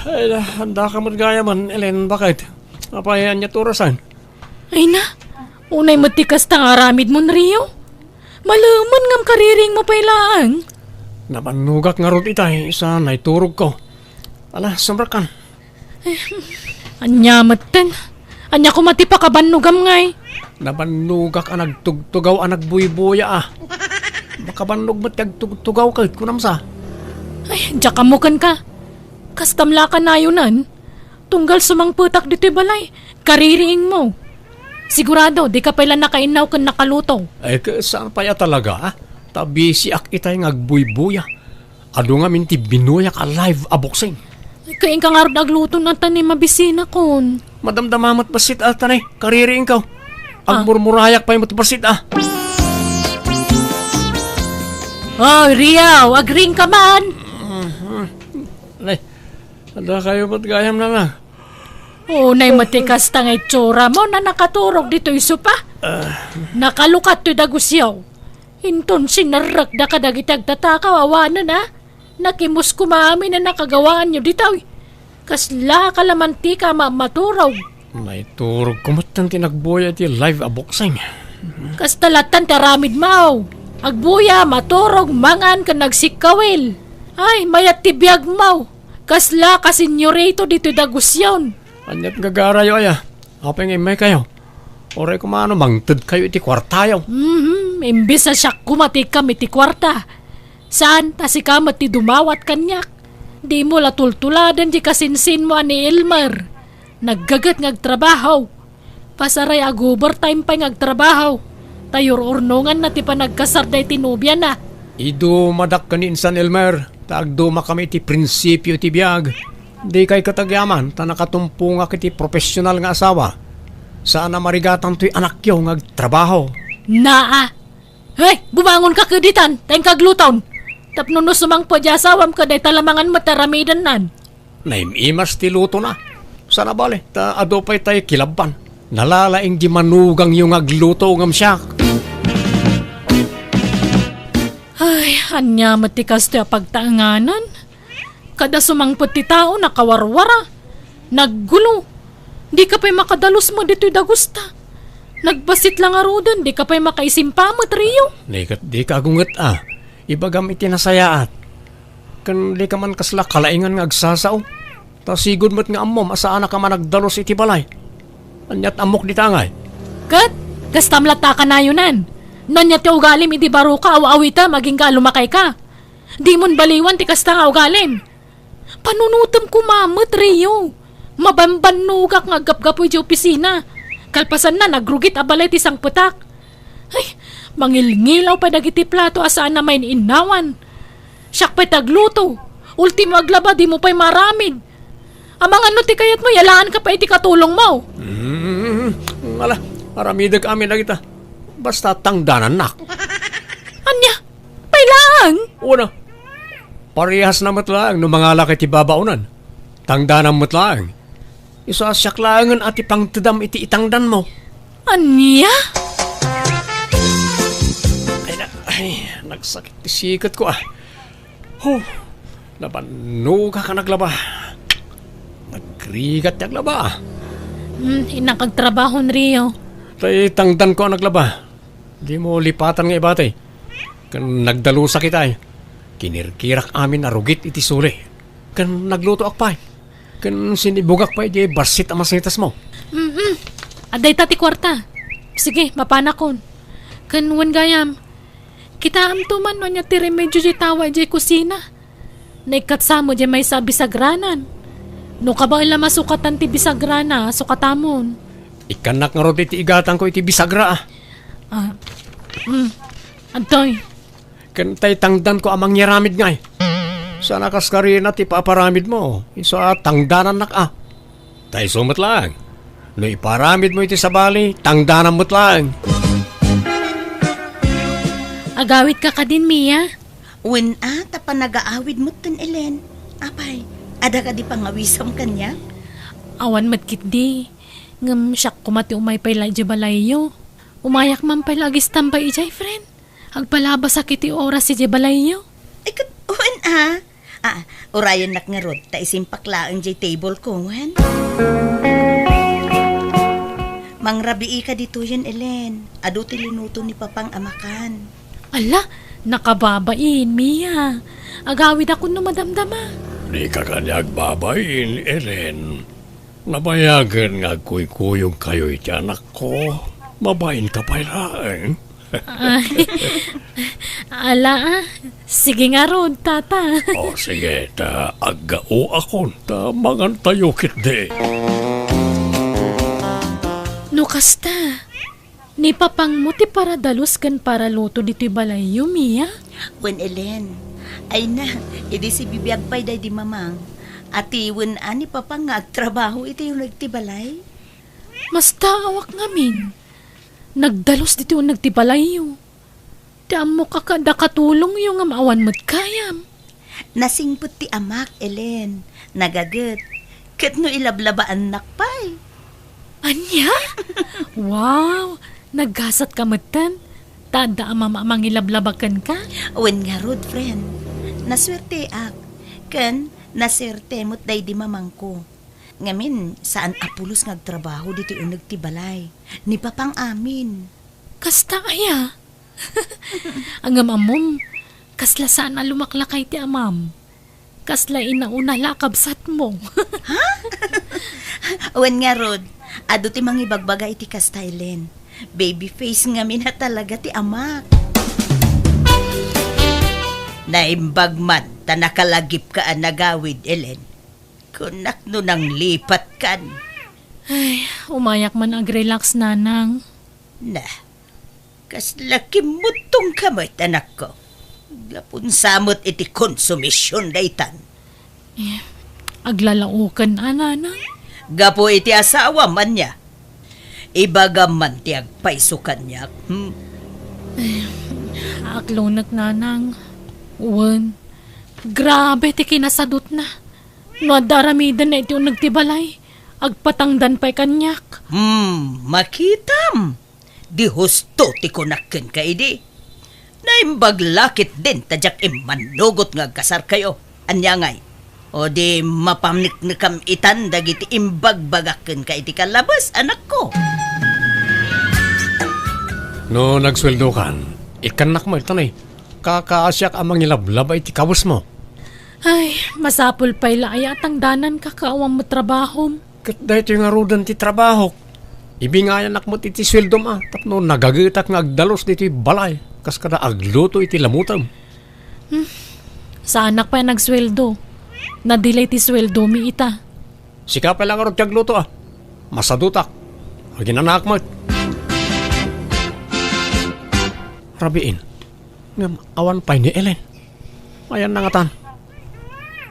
Ay, handa ka mo't gaya man, Ellen, bakit? Apayan niya turasan. Ay na, unay matikas tang aramid mo, Rio. Malaman ngam kariring mo pailaan. Napanugak nga rot itay, isa na iturog ko. Ala, samrakan. Anya matan. Anya ko matipa ka banugam ngay. Napanugak ang nagtugtugaw ang nagbuybuya Makabannog mo't nagtugtugaw kahit kunamsa. Ay, diyak kamukan ka. Kastamla ka na yunan. Tunggal sumang putak dito'y balay. Kaririing mo. Sigurado, di ka pala nakainaw kan nakaluto. Ay, saan pa ya talaga, Tabi si ak itay ngagbuybuya. Ado nga minti binuya ka live aboksing. Kain ka nga rin nagluto ng tanim mabisina kon. Madamdamamat basit tanay, kaririing ka. Ang murmurayak pa yung matibasit Oh, Riyaw, agring ka man. Nay, ada kayo ba't gayam na lang? Unay matikas tang itsura mo na nakaturog dito iso pa. Nakalukat to dagusyaw. Hinton sinarrak da kadagitag tatakaw awanan na. Nakimus kumami na nakagawaan nyo dito. Kasla kalamanti ka maturog. May turog kumatan tinagboy at live aboksing. Kastalatan taramid mau. Agbuya maturog mangan ka nagsikawil. Ay mayat tibiyag mau. Kasla kasenyorito dito dagusyaw. Anyat gagarayo aya. Apeng imay kayo. Oray kumano mangtad kayo iti kwartayo. Imbis na siya kumati kami ti kwarta. Saan tasi kamat ti dumawat kanyak? Di mo latultuladan di kasinsin mo ani Elmer. Naggagat ngagtrabaho. Pasaray ag overtime pa ngagtrabaho. Tayor urnungan na ti panagkasarday tinubya na. Ido madak kanin San Elmer. Taagduma kami iti prinsipyo ti biyag. Di kay katagyaman ta nakatumpunga kiti profesional nga asawa. Saan na marigatan to'y anak yo ngagtrabaho. Naa! Hey, bumangon ka kaditan, tayong kagluton. Tapno no sumang po di asawam ka day talamangan mataramidan nan. Naimimas ti luto na. Sana bale, ta adopay tayo kilaban. Nalalaing di manugang yung agluto ngam siya. Ay, anya matikas ti pagtaanganan. Kada sumangpot ti tao nakawarwara. Naggulo. Di ka pa'y makadalos mo dito'y dagusta. Nagbasit lang arudan, di ka pa'y makaisimpa mo, Trio. Di ka agungat Ibagam iti nasayaat. Kan di ka man kasla kalaingan nga agsasaw. Ta sigod mo't nga amom asaan ka man nagdalos iti balay. Anyat amok di tangay. Kat, gastamlata ka na yunan. Nanya ti ugalim iti baro ka awita maging ka lumakay ka. Di mon baliwan ti kasta nga ugalim. Panunutam ko mama, Trio. Mabambanugak nga gap-gapoy di opisina. Kalpasan na nagrugit abalay ti sang putak. Ay, mangilngilaw pa dagiti plato asaan na may inawan. Siyak pa'y tagluto. Ultimo aglaba di mo pa'y maramid. Amang ano ti kayat mo, yalaan ka pa iti katulong mo. Ala, aramidag amin na kita. Basta tangdanan nak. Anya, pailang. Una, parehas na matlaang no mga laki ti babaunan. Tangdanan matlaang. Isasyak langan at ipangtadam iti itangdan mo. Anya? Ay, nagsakit ti sikat ko Nabanuga ka naglaba. Nagrigat naglaba. Inakagtrabaho, Rio. Tay tangdan ko naglaba. Di mo lipatan nga ibatay. Kan nagdalusa kita Kinirkirak amin arugit iti suli. Kan nagluto akpay. Kan sinibugak pa di basit ang masinitas mo. Aday tati kwarta. Sige, mapanakon. Kanwan gayam. Kita am tuman no niya ti remedyo di tawa di kusina. Naikatsamo di may sa bisagranan. No ka ba ila masukatan ti bisagrana, sukatamon. Ikanak nga ron iti igatan ko iti bisagra Antoy. Kan tay tangdan ko amang nyaramid ngay. Sana kaskarin at ipaparamid mo. Isa tangdanan nak Tay sumat lang. No iparamid mo iti sabali, tangdanan mo't lang. Agawit ka din, Mia. Wen tapa nag-aawid mo tan Elen. Apay, ada ka di pangawisam kanya? Awan matkit di. Ngam siyak kumati umay pay lay balayo. Umayak man pay lagis tambay ijay, friend. Agpalabas sakit ti oras si balayo. Ay, wen orayon nak nga rod, ta isimpak laang jay table ko, wen. Mangrabii ka dito yan, Elen. Ado ti linuto ni Papang amakan. Ala, nakababain, Mia. Agawid ako no madamdama. Di ka kanya agbabain, Ellen. Nabayagan nga kuy-kuyong kayo iti anak ko. Mabain ka pa lang. Ala, sige nga ron, tata. O sige, ta agao akon, ta mangantayo kit de. No kasta, ni papang mo ti para dalos kan para luto dito balayo, Mia. Wen Elen, ay na, edi si bibiyag pay day di mamang. Ati wen ani Papang nga agtrabaho iti yung nagtibalay. Mas tawak ngamin. Nagdalos dito yung nagtibalayo. Damo ka kada katulong yung amawan mo't kayam. Nasingput ti amak, Ellen. Nagaget. Ket no ilablabaan nakpay. Anya? Wow! Naggasat ka matan. Tada amang ilablabakan ka. Wen nga rod, friend. Naswerte ak. Ken, naswerte mo't day di mamangko. Ngamin, saan apulos ngagtrabaho dito yung nagtibalay. Ni papang amin. Kasta kaya? Ang amamom, kasla sana lumaklakay ti amam. Kasla inauna lakabsat mo. Wen nga rod, ado ti mangibagbaga iti kastylen. Baby face nga mina talaga ti amak. Naimbag man, ta nakalagip ka ang nagawid, Ellen. Kunak no nang lipat kan. Ay, umayak man ag-relax nanang. Na, kas laki mutong kamot, anak ko. Gapon samot iti konsumisyon daytan. Aglalaukan nanang. Gapo iti asawa man niya. Ibaga man ti agpaysukan niya. Aklonak nanang. Uwan. Grabe ti kinasadot na. No daramidan na iti yung nagtibalay. Agpatangdan pa'y kanyak. Makitam. Di husto ti kunakken ka idi. Naimbag lakit din tadyak imanugot nga kasar kayo. Anyangay. O di mapamniknikam itan dagiti imbagbagakken ka iti kalabas, anak ko. No nagsweldo kan, ikanak mo ito na kakaasyak amang ilablaba iti kawas mo. Ay, masapul pa'y laayatang danan kakawang mo trabaho. Kat dahito yung arudan ti trabaho. Ibingayan akmo iti sweldo ma. Tapno nagagitak nga agdalos dito balay. Kas kada agluto iti lamutam. Sa anak pa nagsweldo. Na-delay ti sweldo mi ita. Sika pa lang arot ti agluto Masadutak. Aginanak mo. Rabiin. Ngam awan pa ni Ellen. Ayan na nga tan.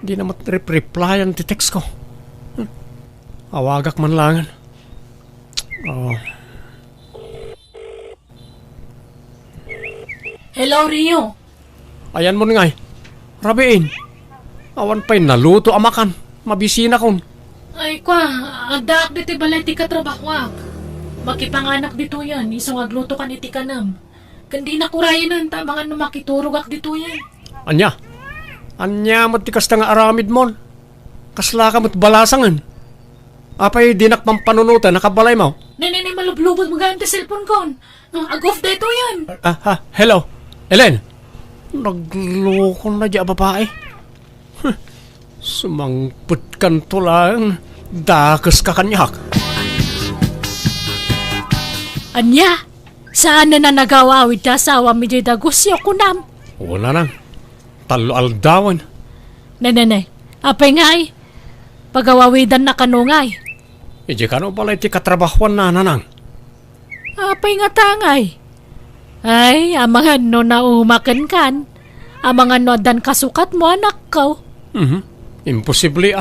Di na mat-replyan ti text ko. Awagak man langan. Hello, Rio. Ayan mo ngay. Rabiin. Awan pa'y naluto amakan. Mabisina kon. Ay, kwa. Agdaak dito balay ti katrabahwak. Makipanganak dito yan. Isang agluto kan iti kanam. Kandi na kurayan ta mga makiturugak dito yan. Anya. Anya matikas nga aramid mon. Kasla ka mo't balasangan. Apay dinak pampanunutan nakabalay mo. Nenay malublubod magaan ti cellphone kon. Ag-off dito yan. Hello. Ellen. Nagloko na di babae. Sumangput kan to lang. Dakas ka kanyak. Anya? Saan na nagawawid ta asawa mi jay dagusyo kunam? Wala nang. Talo aldawan. Nenay. Apay ngay. Pagawawidan na kanungay. Ije kano pala iti katrabahuan na nanang. Apay nga tangay. Ay, amangan no naumakan kan. Amangan no adan kasukat mo anak ko. Imposible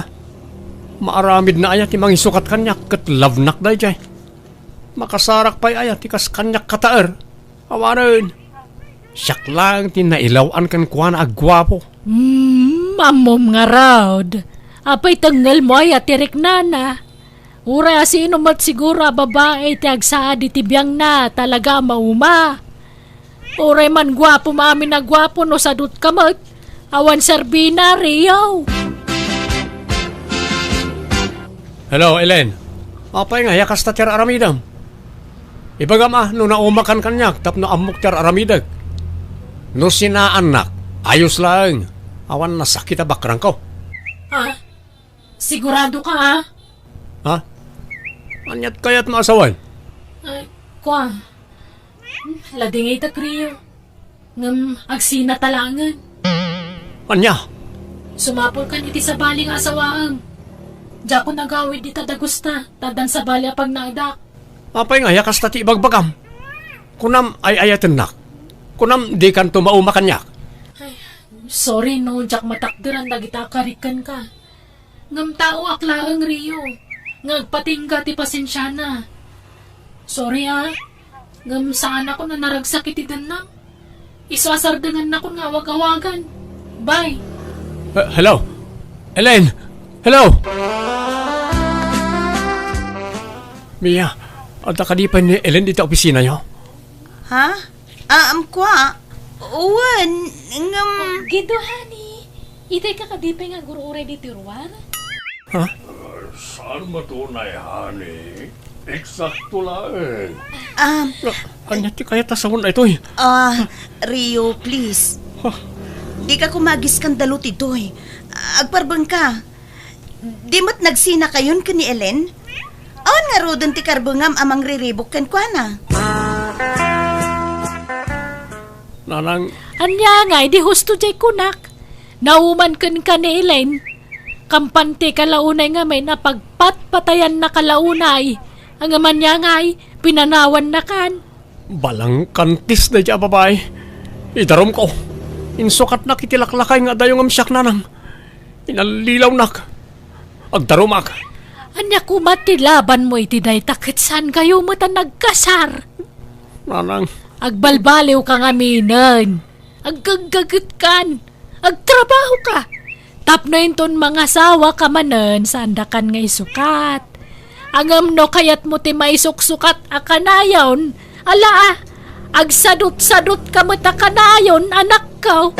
Maaramid na ayat imang isukat kanyak kat lavnak day jay. Makasarak pa'y ayat ikas kanyak kataer. Awarin. Siyak lang tinailawan kan kuha na agwapo. Mamom nga raud. Apay tanggal mo ayat tirik nana. Ura sino mat siguro babae ti agsaad iti biyang na talaga mauma. Ura man gwapo maamin na gwapo no sadut kamot. Awan serbina Rio. Hello, Ellen. Apay nga yakas ta tiyar aramidam. Ibagam no naumakan kanyak tapno amok tiyar aramidag. No sinaanak, ayos lang. Awan nasakit bakrang ko. Sigurado ka Ha? Anyat kayat maasawan? Ay, kwa. Lading ita Rio. Ngam agsina talangan. Anya? Sumapol kan iti sa bali nga asawaang. Diya ko nagawid di tadagusta, tadan sa bali apag naidak. Apay nga yakas tati ibagbagam. Kunam ay ayaten nak. Kunam di kan tumauma kanyak. Sorry no, Jack matakdiran dagita karikan ka. Ngam tao aklaang Rio. Ngagpatingga ti pasensya na. Sorry Ngam saan ako na naragsak iti danam. Isasardangan na ko nga wag-awagan. Bye. Hello? Ellen? Hello? Mia, ata ka di pa ni Ellen dito opisina nyo? Ha? Kwa? Uwan, Gido, honey. Itay ka kadipay nga guro ure di tiruan. Ha? Saan matunay, honey? Eksakto lang. Anya ti kaya tasawon na ito eh. Rio, please. Di ka kumagiskandalo titoy. Agparbang ka. Di mo't nagsina kayon ka ni Ellen? Awan nga rodon ti karbungam amang riribok ken kwa na. Nanang, Anya nga, di husto jay kunak. Nauman kan ka ni Elaine. Kampante kalaunay nga may napagpatpatayan na kalaunay. Ang aman niya nga ay pinanawan na kan. balang kantis na dya babae. Idarom ko. Insukat na kitilaklakay nga dayong amsyak nanang. Inalilaw nak. Agdarumak. Anya kumatilaban mo iti day takit saan kayo mo ta nagkasar. Nanang, Agbalbaliw ka nga minan. Agkagagat kan. Agtrabaho ka. Tapno inton mga sawa ka manen sa andakan nga isukat. Angam no kayat mo ti maisuksukat akanayon. Ala agsadot-sadot ka mo ta kanayon anak ka.